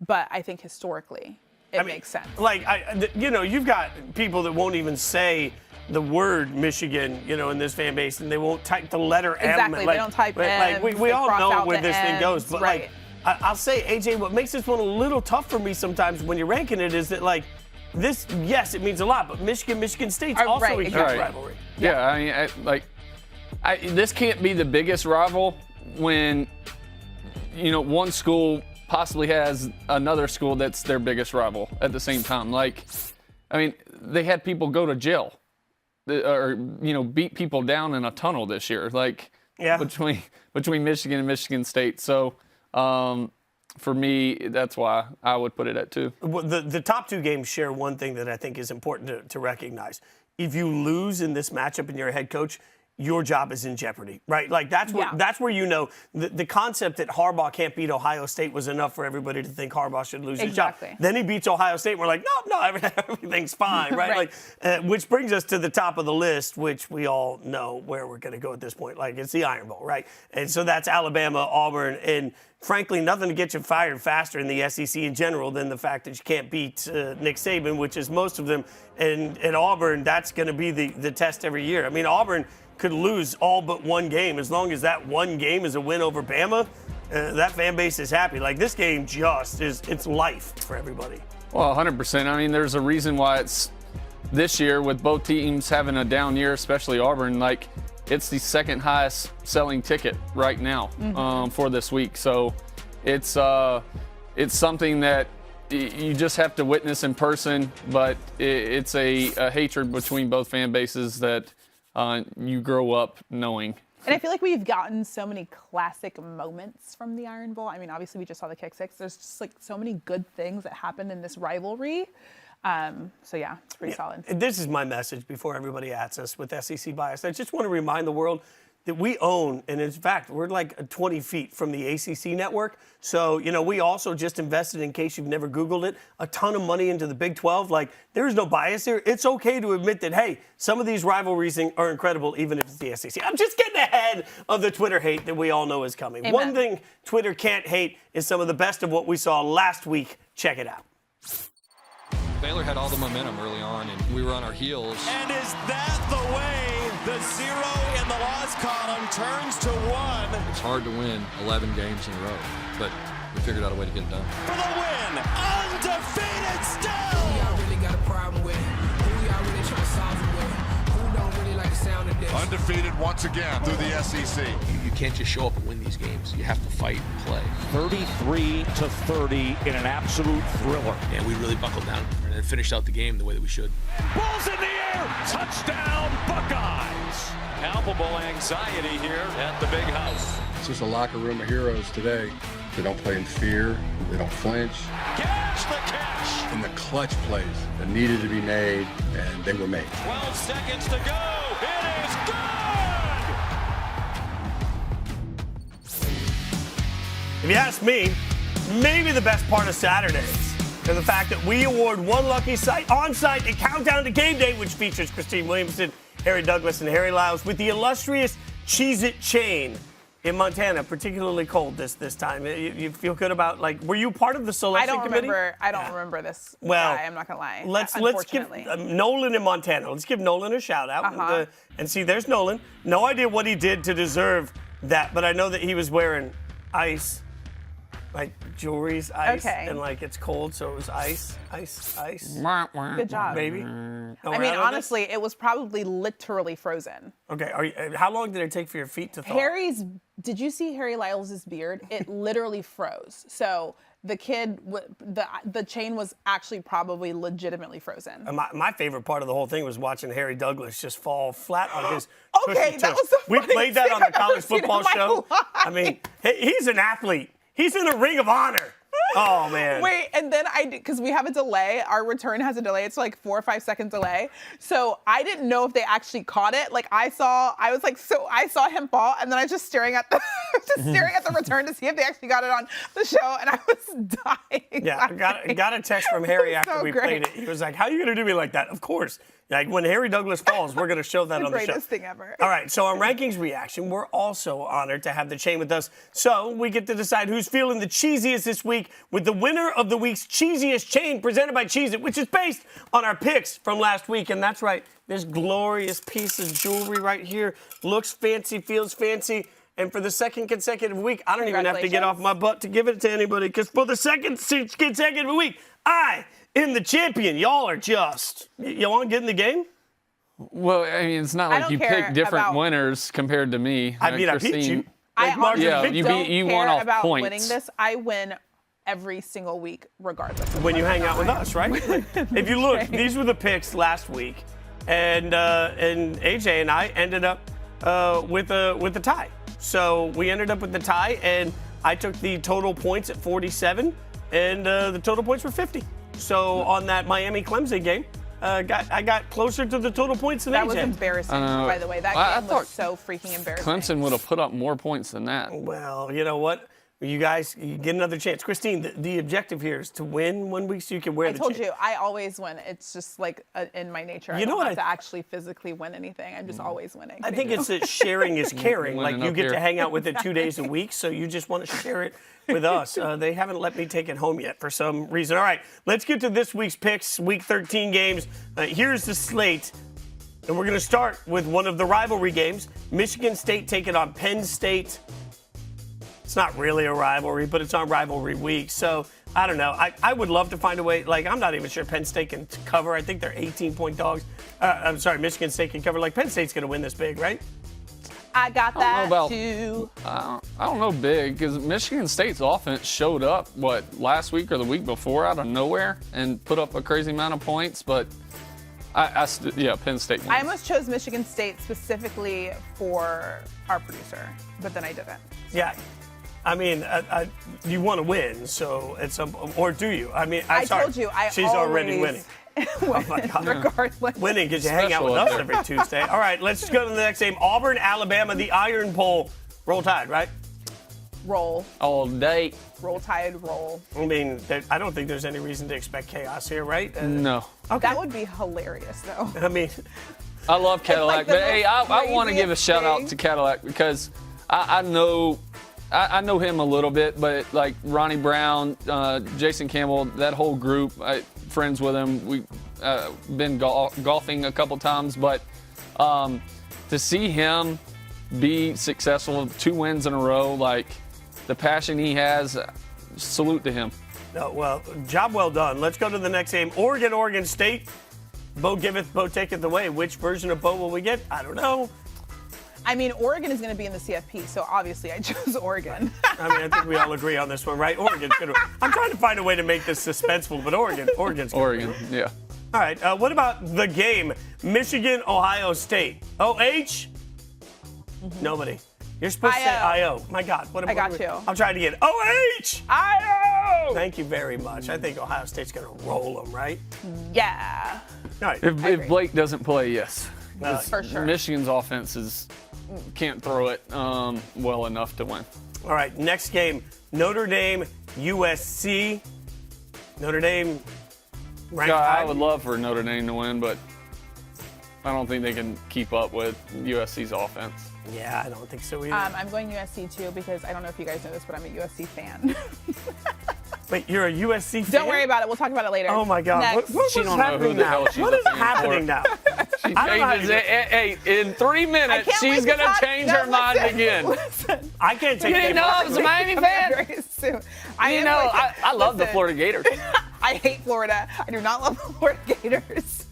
But I think historically, it makes sense. Like, you've got people that won't even say the word Michigan, in this fan base, and they won't type the letter M. Exactly, they don't type M. Like, we all know where this thing goes. But, right. I'll say, AJ, what makes this one a little tough for me sometimes when you're ranking it is that, like, this, yes, it means a lot, but Michigan State's also a huge rivalry. Yeah, this can't be the biggest rival when, one school possibly has another school that's their biggest rival at the same time. Like, they had people go to jail or, beat people down in a tunnel this year, between Michigan and Michigan State. So, for me, that's why I would put it at 2. Well, the top 2 games share one thing that I think is important to recognize. If you lose in this matchup and you're a head coach, your job is in jeopardy, right? Like, that's where the concept that Harbaugh can't beat Ohio State was enough for everybody to think Harbaugh should lose his job. Then he beats Ohio State, and we're like, no, everything's fine, right? Like, which brings us to the top of the list, which we all know where we're going to go at this point. Like, it's the Iron Bowl, right? And so that's Alabama, Auburn, and frankly, nothing to get you fired faster in the SEC in general than the fact that you can't beat Nick Saban, which is most of them. And at Auburn, that's going to be the test every year. I mean, Auburn could lose all but one game. As long as that one game is a win over Bama, that fan base is happy. Like, this game it's life for everybody. Well, 100%. There's a reason why it's this year, with both teams having a down year, especially Auburn, like, it's the second highest selling ticket right now for this week. So it's something that you just have to witness in person, but it's a hatred between both fan bases that you grow up knowing. And I feel like we've gotten so many classic moments from the Iron Bowl. Obviously, we just saw the kick six. There's just so many good things that happened in this rivalry. So yeah, it's pretty solid. This is my message before everybody at us with SEC bias. I just want to remind the world that we own, and in fact, we're like 20 feet from the ACC network. So, we also just invested, in case you've never Googled it, a ton of money into the Big 12. Like, there's no bias here. It's okay to admit that, hey, some of these rivalries are incredible, even if it's the SEC. I'm just getting ahead of the Twitter hate that we all know is coming. Amen. One thing Twitter can't hate is some of the best of what we saw last week. Check it out. Baylor had all the momentum early on, and we were on our heels. And is that the way the 0 in the loss column turns to 1? It's hard to win 11 games in a row, but we figured out a way to get it done. For the win, undefeated still! Who y'all really got a problem with? Who y'all really trying to solve it with? Who don't really like the sound of this? Undefeated once again through the SEC. You can't just show up and win these games. You have to fight and play. 33-30 in an absolute thriller. And we really buckled down and finished out the game the way that we should. Ball's in the air! Touchdown, Buckeyes! Palpable anxiety here at the big house. It's just a locker room of heroes today. They don't play in fear. They don't flinch. Catch the catch! In the clutch plays that needed to be made, and they were made. 12 seconds to go. It is good! If you ask me, maybe the best part of Saturdays is the fact that we award one lucky site on-site and countdown to game day, which features Christine Williamson, Harry Douglas, and Harry Lyles with the illustrious Cheez-It Chain in Montana. Particularly cold this time. You feel good about, like, were you part of the selection committee? I don't remember this Well, guy, I'm not going to lie. Let's give Unfortunately. Nolan in Montana. Let's give Nolan a shout out. And see, there's Nolan. No idea what he did to deserve that, but I know that he was wearing ice. Like jewelry's ice, and like it's cold, so it was ice. Good job, baby. I mean, honestly, it was probably literally frozen. Okay, how long did it take for your feet to thaw? Did you see Harry Lyles' beard? It literally froze. So the kid, the chain was actually probably legitimately frozen. My favorite part of the whole thing was watching Harry Douglas just fall flat on his Okay, that tush. was the We funniest played that thing on the I've ever college seen in football my show. life. I mean, he's an athlete. He's in a ring of honor. Oh, man. Wait, and then because we have a delay, our return has a delay. It's like 4 or 5 second delay. So I didn't know if they actually caught it. Like I saw him fall, and then I was just staring at the return to see if they actually got it on the show, and I was dying. Yeah, got a text from Harry after so we great. played it. He was like, "How are you going to do me like that?" Of course. Like when Harry Douglas falls, we're going to show that on the show. Greatest thing ever. All right, so on Rankings Reaction, we're also honored to have the chain with us. So we get to decide who's feeling the cheesiest this week with the winner of the week's Cheeziest Chain presented by Cheez-It, which is based on our picks from last week. And that's right, this glorious piece of jewelry right here looks fancy, feels fancy. And for the second consecutive week, I don't even have to get off my butt to give it to anybody, because for the second consecutive week, I am the champion. Y'all are just, you want to get in the game? Well, I mean, it's not like you pick different winners compared to me. I mean, I beat you. I you won off about points. winning this. I win every single week, regardless. When you hang out with us, right? If you look, these were the picks last week, and AJ and I ended up with a tie. So we ended up with the tie, and I took the total points at 47, and the total points were 50. So on that Miami Clemson game, I got closer to the total points than AJ. That was embarrassing, by the way. That game was so freaking embarrassing. Clemson would have put up more points than that. Well, you know what? You guys, you get another chance. Christine, the objective here is to win 1 week so you can wear the chain. I told you, I always win. It's just like in my nature. I don't have to actually physically win anything. I'm just always winning. I think it's that sharing is caring. Like you get to hang out with it 2 days a week, so you just want to share it with us. They haven't let me take it home yet for some reason. All right, let's get to this week's picks, Week 13 games. Here's the slate. And we're going to start with one of the rivalry games. Michigan State taking on Penn State. It's not really a rivalry, but it's on Rivalry Week. So, I don't know. I would love to find a way. Like, I'm not even sure Penn State can cover. I think they're 18-point dogs. I'm sorry, Michigan State can cover. Like, Penn State's going to win this big, right? I got that, too. I don't know big, because Michigan State's offense showed up, last week or the week before out of nowhere and put up a crazy amount of points. But, Penn State wins. I almost chose Michigan State specifically for our producer, but then I didn't. Yeah. I mean, you want to win, so at some, or do you? I mean, I'm sorry. Told you, she's already winning. Oh my God. Regardless. Winning because you hang out with us every Tuesday. All right, let's go to the next game. Auburn, Alabama, the Iron Bowl. Roll Tide, right? Roll. All day. Roll Tide, roll. I mean, I don't think there's any reason to expect chaos here, right? No. Okay. That would be hilarious, though. I mean, I love Cadillac, but hey, I want to give a shout out to Cadillac because I know him a little bit, but like Ronnie Brown, Jason Campbell, that whole group, friends with him. We've been golfing a couple times, but to see him be successful, 2 wins in a row, like the passion he has, salute to him. No, well, job well done. Let's go to the next game. Oregon State. Bo giveth, Bo taketh away. Which version of Bo will we get? I don't know. I mean, Oregon is going to be in the CFP, so obviously I chose Oregon. I mean, I think we all agree on this one, right? Oregon's going to. I'm trying to find a way to make this suspenseful, but Oregon's Oregon, yeah. All right, what about the game? Michigan, Ohio State. OH? Nobody. You're supposed to say IO. My God. I got you. I'm trying to get OH! IO! Thank you very much. I think Ohio State's going to roll them, right? Yeah. All right. If Blake doesn't play, yes. For sure. Michigan's offense can't throw it well enough to win. All right, next game, Notre Dame, USC. Notre Dame ranked high. I would love for Notre Dame to win, but I don't think they can keep up with USC's offense. Yeah, I don't think so either. I'm going USC too because I don't know if you guys know this, but I'm a USC fan. Wait, you're a USC fan? Don't worry about it. We'll talk about it later. Oh my God. Next. What's happening now? What is happening now? She changes it. Hey, in 3 minutes, she's going to change her mind again. Listen. I can't take You didn't know I was a Miami fan? Very soon. I love the Florida Gators. I hate Florida. I do not love the Florida Gators.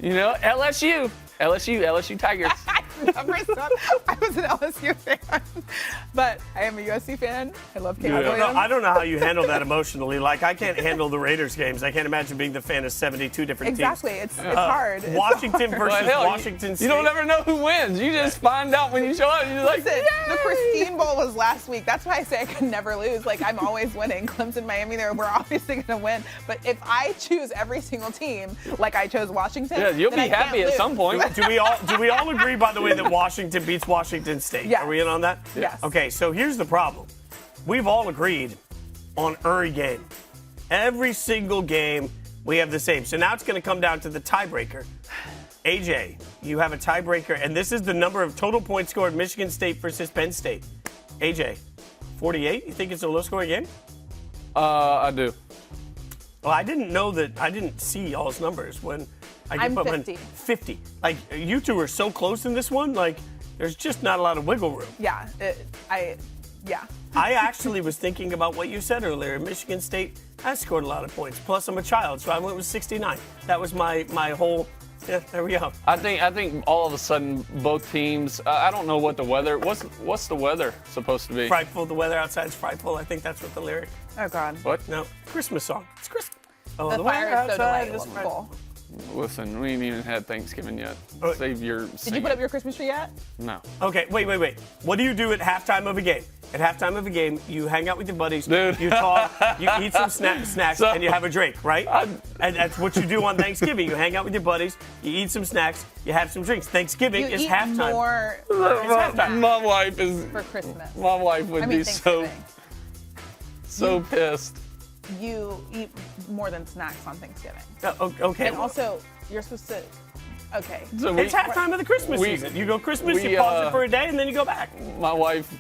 LSU Tigers. I was an LSU fan, but I am a USC fan. I love Caleb Williams. I don't know how you handle that emotionally. Like, I can't handle the Raiders games. I can't imagine being the fan of 72 different teams. Exactly. It's hard. Washington versus Washington State. You don't ever know who wins. You just find out when you show up. You're like, listen, the Pristine Bowl was last week. That's why I say I can never lose. Like, I'm always winning. Clemson, Miami, we're obviously going to win. But if I choose every single team, like I chose Washington, you'll be happy at some point. Do we all agree, by the way, that Washington beats Washington State? Yes. Are we in on that? Yes. Okay, so here's the problem. We've all agreed on every game. Every single game, we have the same. So now it's going to come down to the tiebreaker. AJ, you have a tiebreaker, and this is the number of total points scored Michigan State versus Penn State. AJ, 48? You think it's a low-scoring game? I do. Well, I didn't see y'all's numbers when I I'm put 50. 50. Like, you two are so close in this one. Like, there's just not a lot of wiggle room. Yeah. I actually was thinking about what you said earlier. Michigan State has scored a lot of points. Plus, I'm a child, so I went with 69. That was my whole. Yeah, there we go. I think all of a sudden both teams. I don't know what the weather. What's the weather supposed to be? Frightful. The weather outside's frightful. I think that's what the lyric. Oh God. What? No, Christmas song. It's Christmas. Oh, the fire is so delightful. Listen, we ain't even had Thanksgiving yet. Save your. Did you put up your Christmas tree yet? No. Okay, wait. What do you do at halftime of a game? At halftime of a game, you hang out with your buddies, Dude. you talk, you eat some snacks, and you have a drink, right? And that's what you do on Thanksgiving. You hang out with your buddies, you eat some snacks, you have some drinks. Thanksgiving is halftime. More my wife is for Christmas. My wife would be so pissed. You eat more than snacks on Thanksgiving. Okay. And also, you're supposed to. Okay. So it's halftime of the Christmas season. You go Christmas, you pause it for a day, and then you go back. My wife,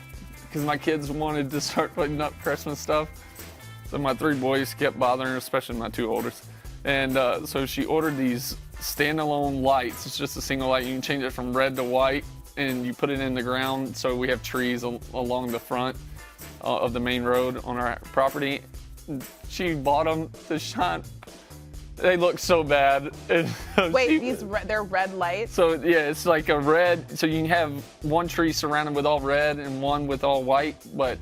because my kids wanted to start putting up Christmas stuff, so my 3 boys kept bothering her, especially my 2 oldest. And so she ordered these standalone lights. It's just a single light. You can change it from red to white, and you put it in the ground. So we have trees along the front of the main road on our property. She bought them to shine. They look so bad. Wait, they're red lights? So yeah, it's like a red. So you can have one tree surrounded with all red and one with all white, but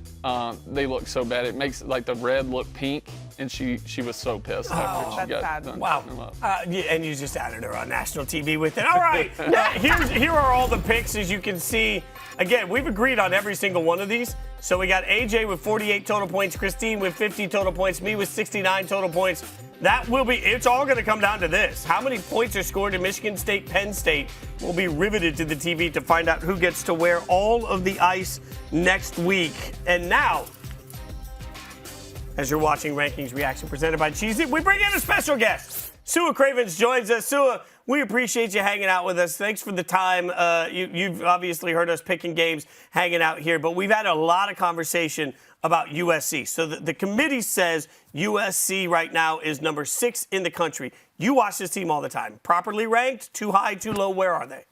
they look so bad. It makes like the red look pink, and she was so pissed after she got done. Wow. And you just added her on national TV with it. All right. Here are all the picks, as you can see. Again, we've agreed on every single one of these. So we got AJ with 48 total points, Christine with 50 total points, me with 69 total points. It's all going to come down to this. How many points are scored in Michigan State, Penn State? We'll be riveted to the TV to find out who gets to wear all of the ice next week. And now, as you're watching Rankings Reaction presented by Cheez-It, we bring in a special guest. Sua Cravens joins us. Sua, we appreciate you hanging out with us. Thanks for the time. You've obviously heard us picking games, hanging out here, but we've had a lot of conversation about USC. So the committee says USC right now is number 6 in the country. You watch this team all the time. Properly ranked? Too high, too low? Where are they?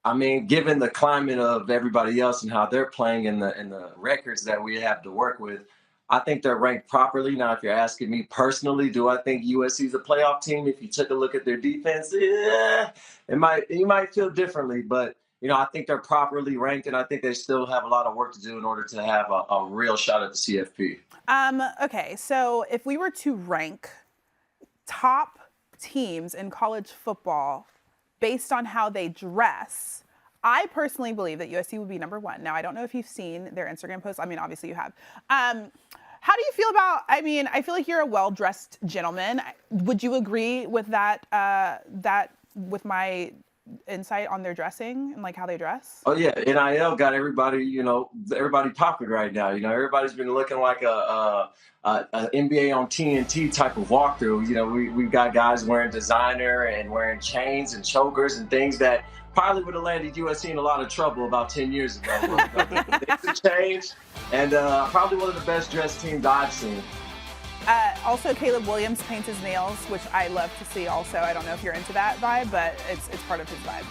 I mean, given the climate of everybody else and how they're playing and the records that we have to work with, I think they're ranked properly. Now, if you're asking me personally, do I think USC is a playoff team? If you took a look at their defense, you might feel differently. But, I think they're properly ranked, and I think they still have a lot of work to do in order to have a real shot at the CFP. Okay, so if we were to rank top teams in college football based on how they dress, I personally believe that USC would be number 1. Now, I don't know if you've seen their Instagram posts. I mean, obviously you have. How do you feel about, I feel like you're a well-dressed gentleman. Would you agree with that, with my insight on their dressing and like how they dress? Oh yeah, NIL got everybody, everybody popping right now. Everybody's been looking like a NBA on TNT type of walkthrough. We've got guys wearing designer and wearing chains and chokers and things that probably would have landed USC in a lot of trouble about 10 years ago. Things have changed, and probably one of the best dressed teams I've seen. Also, Caleb Williams paints his nails, which I love to see also. I don't know if you're into that vibe, but it's part of his vibe.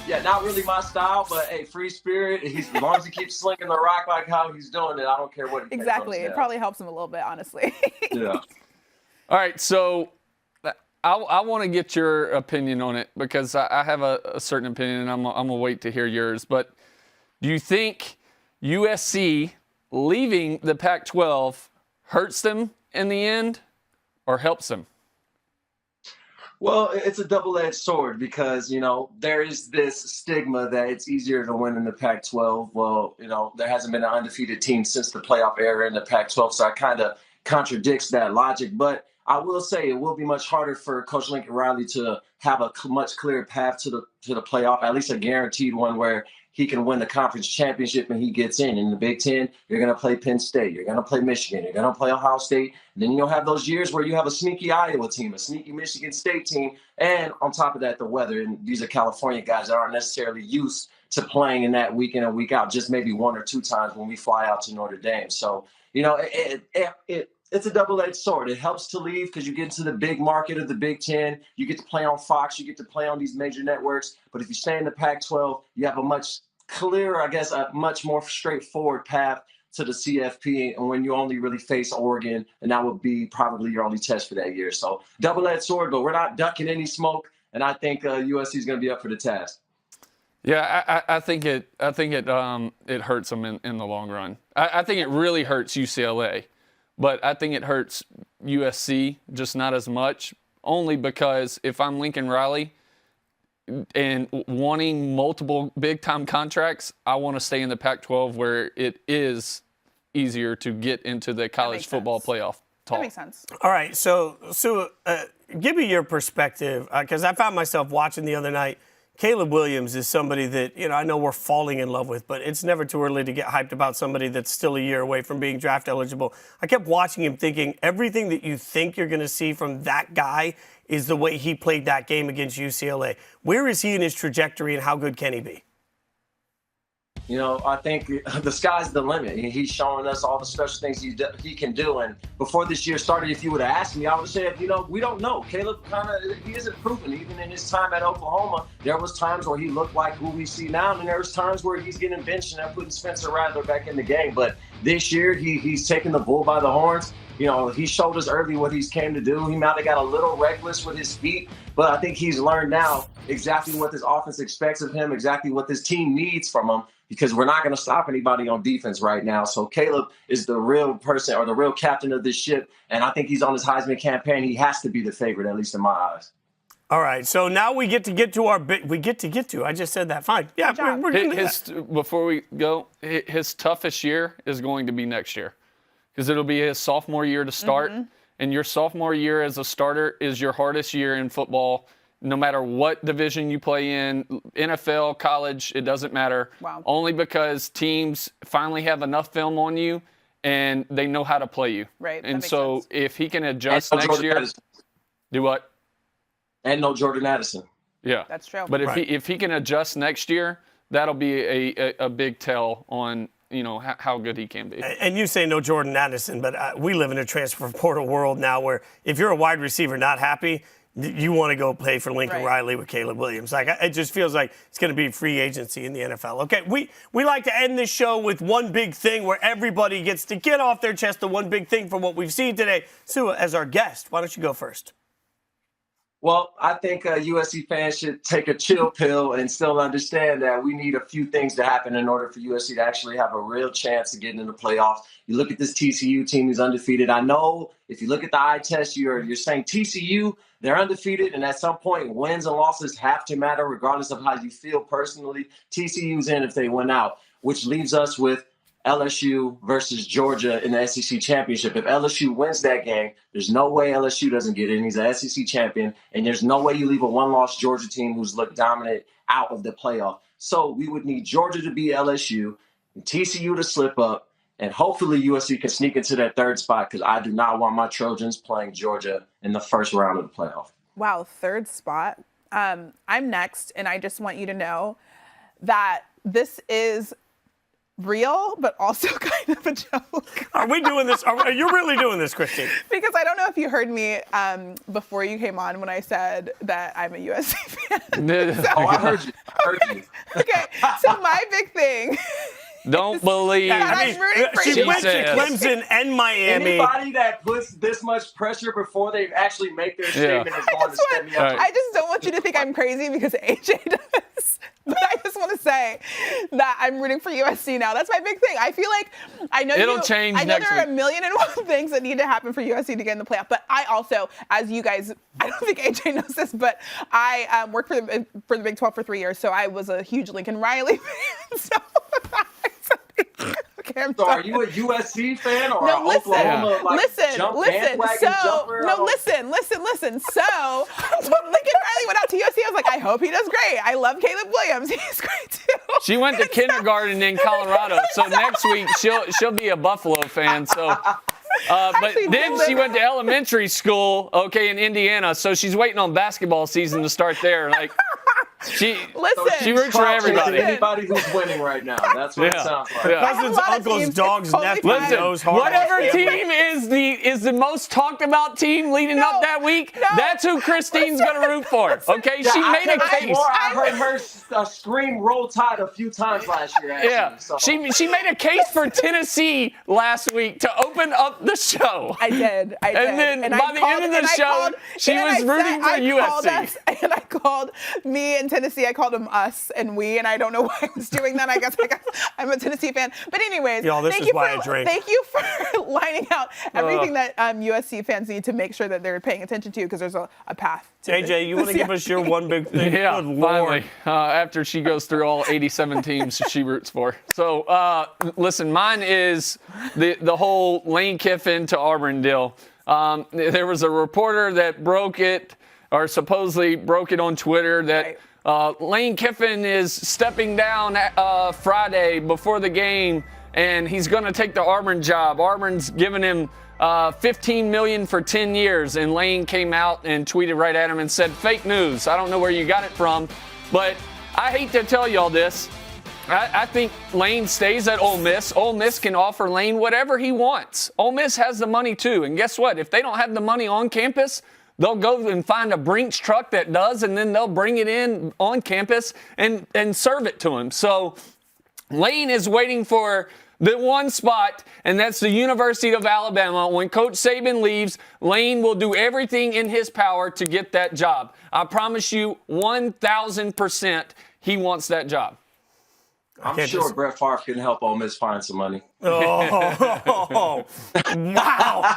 Yeah, not really my style, but hey, free spirit. As long as he keeps slinging the rock like how he's doing it, I don't care what he Exactly. It probably helps him a little bit, honestly. Yeah. All right, so I want to get your opinion on it because I have a certain opinion, and I'm going to wait to hear yours. But do you think USC leaving the Pac-12 hurts them in the end or helps them? Well, it's a double-edged sword because, there is this stigma that it's easier to win in the Pac-12. Well, there hasn't been an undefeated team since the playoff era in the Pac-12, so it kind of contradicts that logic. But I will say it will be much harder for Coach Lincoln Riley to have a much clearer path to the playoff, at least a guaranteed one where he can win the conference championship and he gets in. In the Big Ten, you're going to play Penn State. You're going to play Michigan. You're going to play Ohio State. And then you'll have those years where you have a sneaky Iowa team, a sneaky Michigan State team. And on top of that, the weather. And these are California guys that aren't necessarily used to playing in that week in and week out, just maybe one or two times when we fly out to Notre Dame. So, it's a double-edged sword. It helps to leave because you get into the big market of the Big Ten. You get to play on Fox. You get to play on these major networks. But if you stay in the Pac-12, you have a much clearer, a much more straightforward path to the CFP. And when you only really face Oregon, and that would be probably your only test for that year. So double-edged sword, but we're not ducking any smoke. And I think USC is going to be up for the task. Yeah, I think it hurts them in the long run. I think it really hurts UCLA. But I think it hurts USC just not as much, only because if I'm Lincoln Riley and wanting multiple big-time contracts, I want to stay in the Pac-12 where it is easier to get into the college football playoff talk. That makes sense. All right, so give me your perspective, because I found myself watching the other night. Caleb Williams is somebody that, I know we're falling in love with, but it's never too early to get hyped about somebody that's still a year away from being draft eligible. I kept watching him thinking everything that you think you're going to see from that guy is the way he played that game against UCLA. Where is he in his trajectory and how good can he be? I think the sky's the limit. He's showing us all the special things he can do. And before this year started, if you would have asked me, I would have said, we don't know. Caleb he isn't proven. Even in his time at Oklahoma, there was times where he looked like who we see now, and there was times where he's getting benched and they're putting Spencer Rattler back in the game. But this year, he's taking the bull by the horns. He showed us early what he's came to do. He might have got a little reckless with his feet, but I think he's learned now exactly what this offense expects of him, exactly what this team needs from him, because we're not going to stop anybody on defense right now. So Caleb is the real person or the real captain of this ship, and I think he's on his Heisman campaign. He has to be the favorite, at least in my eyes. All right, so now we get to our bit. I just said that. Fine. Yeah, we're going to before we go, his toughest year is going to be next year, because it'll be his sophomore year to start, and your sophomore year as a starter is your hardest year in football, no matter what division you play in, NFL, college, it doesn't matter. Wow. Only because teams finally have enough film on you and they know how to play you. Right. And so sense. If he can adjust next year, do what? And no Jordan Addison. Yeah. That's true. But if he can adjust next year, that'll be a big tell on how good he can be. And you say no Jordan Addison, but we live in a transfer portal world now where if you're a wide receiver not happy, you want to go play for Lincoln Riley with Caleb Williams. It just feels like it's going to be free agency in the NFL. Okay, we like to end this show with one big thing where everybody gets to get off their chest the one big thing from what we've seen today. Sue, as our guest, why don't you go first? Well, I think USC fans should take a chill pill and still understand that we need a few things to happen in order for USC to actually have a real chance of getting in the playoffs. You look at this TCU team who's undefeated. I know if you look at the eye test, you're saying TCU, they're undefeated, and at some point wins and losses have to matter regardless of how you feel personally. TCU's in if they win out, which leaves us with LSU versus Georgia in the SEC championship. If LSU wins that game, there's no way LSU doesn't get in. He's an SEC champion, and there's no way you leave a one-loss Georgia team who's looked dominant out of the playoff. So we would need Georgia to beat LSU, and TCU to slip up, and hopefully USC can sneak into that third spot because I do not want my Trojans playing Georgia in the first round of the playoff. Wow, third spot. I'm next, and I just want you to know that this is real, but also kind of a joke. Are we doing this? Are you really doing this, Christine? Because I don't know if you heard me before you came on when I said that I'm a USC fan. I heard you. Okay, so my big thing. Don't believe. She went to Clemson and Miami. Anybody that puts this much pressure before they actually make their statement is going to step me up. I just don't want you to think I'm crazy because AJ does. But I just want to say that I'm rooting for USC now. That's my big thing. I feel like I know it'll change I know next there are week. a million and one things that need to happen for USC to get in the playoff. But I also, as you guys, I don't think AJ knows this, but I worked for the Big 12 for 3 years, so I was a huge Lincoln Riley fan. So okay, so are you a USC fan or no, an listen, Oklahoma listen. jumper? No, listen. So when Lincoln Riley went out to USC, I was like, I hope he does great. I love Caleb Williams. He's great too. She went to kindergarten in Colorado, so next week she'll be a Buffalo fan. So. But then she went to elementary school, in Indiana. So she's waiting on basketball season to start there. Like she roots for everybody. Anybody who's winning right now. That's what it sounds like. Cousins, uncles, dogs, nephews, knows hard. Whatever team is the most talked about team leading up that week, that's who Christine's gonna root for. Okay, she made a case. I heard her scream "Roll Tide" a few times last year. Actually, yeah, so. she made a case for Tennessee last week to open up the show. I did. And then by the end of the show, she was rooting for USC. And I called me and Tennessee. I called them us and we, and I don't know why I was doing that. I guess I'm a Tennessee fan. But anyways, thank you for lining out everything that USC fans need to make sure that they're paying attention to because there's a path. AJ, you want to give us your one big thing? Yeah, finally. After she goes through all 87 teams she roots for. So, listen, mine is the whole Lane Kiffin to Auburn deal. There was a reporter that broke it, or supposedly broke it on Twitter, that Lane Kiffin is stepping down Friday before the game, and he's going to take the Auburn job. Auburn's giving him $15 million for 10 years, and Lane came out and tweeted right at him and said, "Fake news. I don't know where you got it from, but I hate to tell y'all this. I think Lane stays at Ole Miss. Ole Miss can offer Lane whatever he wants. Ole Miss has the money too, and guess what? If they don't have the money on campus, they'll go and find a Brinks truck that does, and then they'll bring it in on campus and serve it to him. So Lane is waiting for the one spot, and that's the University of Alabama. When Coach Saban leaves, Lane will do everything in his power to get that job. I promise you 1,000% he wants that job. I'm sure Brett Favre can help Ole Miss find some money. Oh, wow.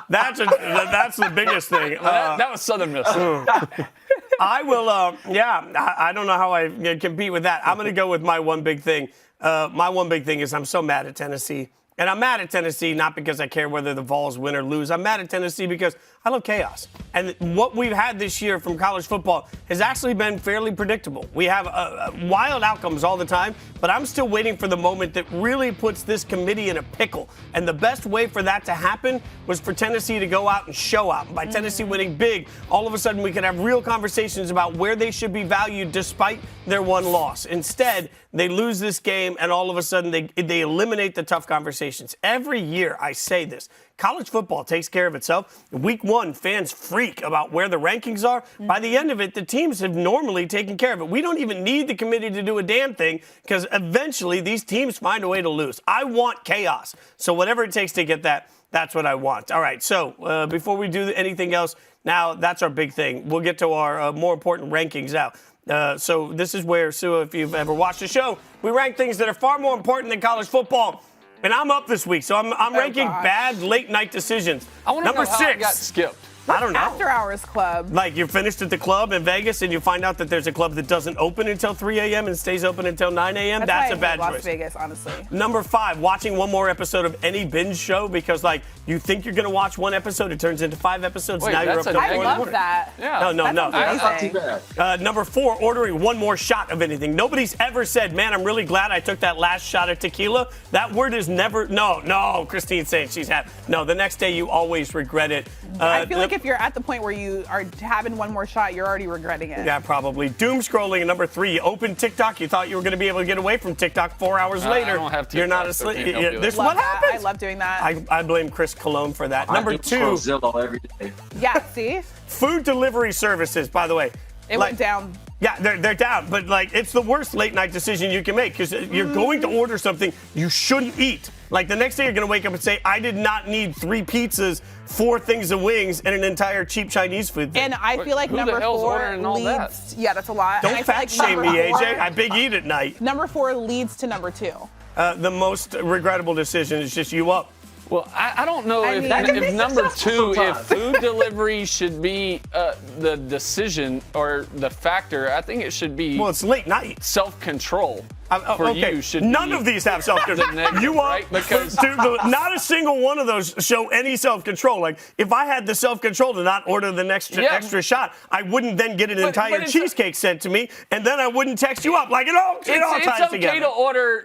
That's the biggest thing. That was Southern Miss. I will, I don't know how I compete with that. I'm going to go with my one big thing. My one big thing is I'm so mad at Tennessee. And I'm mad at Tennessee not because I care whether the Vols win or lose. I'm mad at Tennessee because I love chaos. And what we've had this year from college football has actually been fairly predictable. We have wild outcomes all the time, but I'm still waiting for the moment that really puts this committee in a pickle. And the best way for that to happen was for Tennessee to go out and show out. And by Tennessee winning big, all of a sudden we could have real conversations about where they should be valued despite their one loss. Instead, they lose this game, and all of a sudden they eliminate the tough conversations. Every year I say this. College football takes care of itself. Week 1, fans freak about where the rankings are. By the end of it, the teams have normally taken care of it. We don't even need the committee to do a damn thing because eventually these teams find a way to lose. I want chaos. So whatever it takes to get that, that's what I want. All right, so before we do anything else, now that's our big thing. We'll get to our more important rankings now. So this is where, Sue, if you've ever watched the show, we rank things that are far more important than college football. And I'm up this week, so I'm ranking bad late night decisions. I want to know how I got skipped. I don't know. After hours club. Like you're finished at the club in Vegas and you find out that there's a club that doesn't open until 3 a.m. and stays open until 9 a.m. That's a bad choice. Las Vegas, honestly. Number 5, watching one more episode of any binge show because like you think you're going to watch one episode, it turns into 5 episodes. Wait, now you're up to 4 I love that. Yeah. No. That's Not too bad. Number 4, ordering one more shot of anything. Nobody's ever said, man, I'm really glad I took that last shot of tequila. That word is never, no, Christine's saying she's happy. No, the next day you always regret it. I feel like if you're at the point where you are having one more shot, you're already regretting it. Yeah, probably. Doom scrolling at number 3. You open TikTok. You thought you were going to be able to get away from TikTok 4 hours later. I don't have TikTok, you're not so asleep. can't help you This with what that. happens. I love doing that. I blame Chris Cologne for that. I Number do 2, Zillow every day. Yeah, see? food delivery services, by the way. It went down. Yeah, they're down. But, like, it's the worst late night decision you can make because you're going to order something you shouldn't eat. Like, the next day you're going to wake up and say, I did not need 3 pizzas, 4 things of wings, and an entire cheap Chinese food thing. And I feel like Who the number hell's 4 ordering all that? leads. Yeah, that's a lot. And I Don't feel fat like shame number me, 4 AJ. I big eat at night. Number 4 leads to number 2. The most regrettable decision is just you up. Well, I don't know I if, mean, that can if be number 2, successful if sometimes. food delivery should be the decision or the factor. I think it should be Well, it's late night. self-control. For Okay, you should none be of these have self-control. the negative, You are, right? Because dude, not a single one of those show any self-control. Like, if I had the self-control to not order the next extra shot, I wouldn't then get an entire it's cheesecake sent to me, and then I wouldn't text you up. Like, it all ties it's okay together. to order,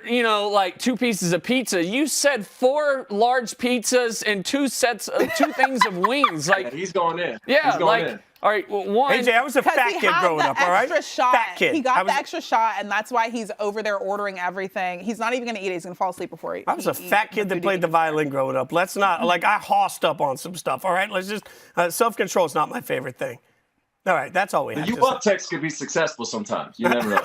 like 2 pieces of pizza. You said 4 large pizzas and 2 things of wings. Like Yeah, he's going in. yeah, He's going in. all right, well, one. AJ, I was a fat he kid had growing the up, all right? extra shot. Fat kid. He got the extra shot, and that's why he's over there ordering everything. He's not even going to eat it. He's going to fall asleep before he I was a fat kid that played the violin growing up. Let's not, like, I hossed up on some stuff, all right? Let's just, self-control is not my favorite thing. All right, that's all we have You to say. up text could be successful sometimes. You never know.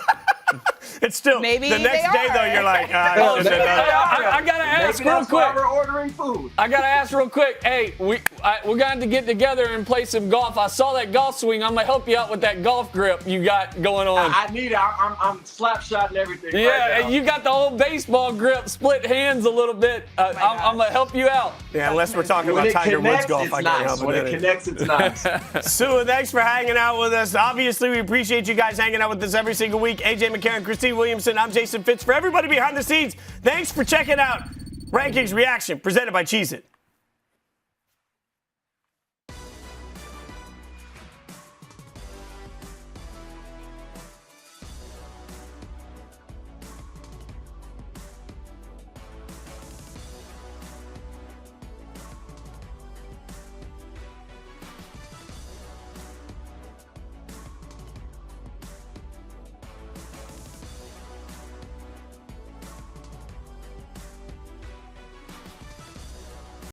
It's still, Maybe the next they day, though, are. you're like, I gotta ask Maybe real that's why quick. we're ordering food. I gotta ask real quick. Hey, we're going to get together and play some golf. I saw that golf swing. I'm gonna help you out with that golf grip you got going on. I need it. I'm slap shotting everything. Yeah, right now. and you got the old baseball grip, split hands a little bit. I'm gonna help you out. Yeah, unless we're talking When about it Tiger Woods connects, golf, it's I can't nice. help When it. it connects, it's nice. Sue, thanks for hanging out with us. Obviously, we appreciate you guys hanging out with us every single week. AJ McCarron, Christine Williamson, I'm Jason Fitz. For everybody behind the scenes, thanks for checking out Rankings Reaction, presented by Cheez-It.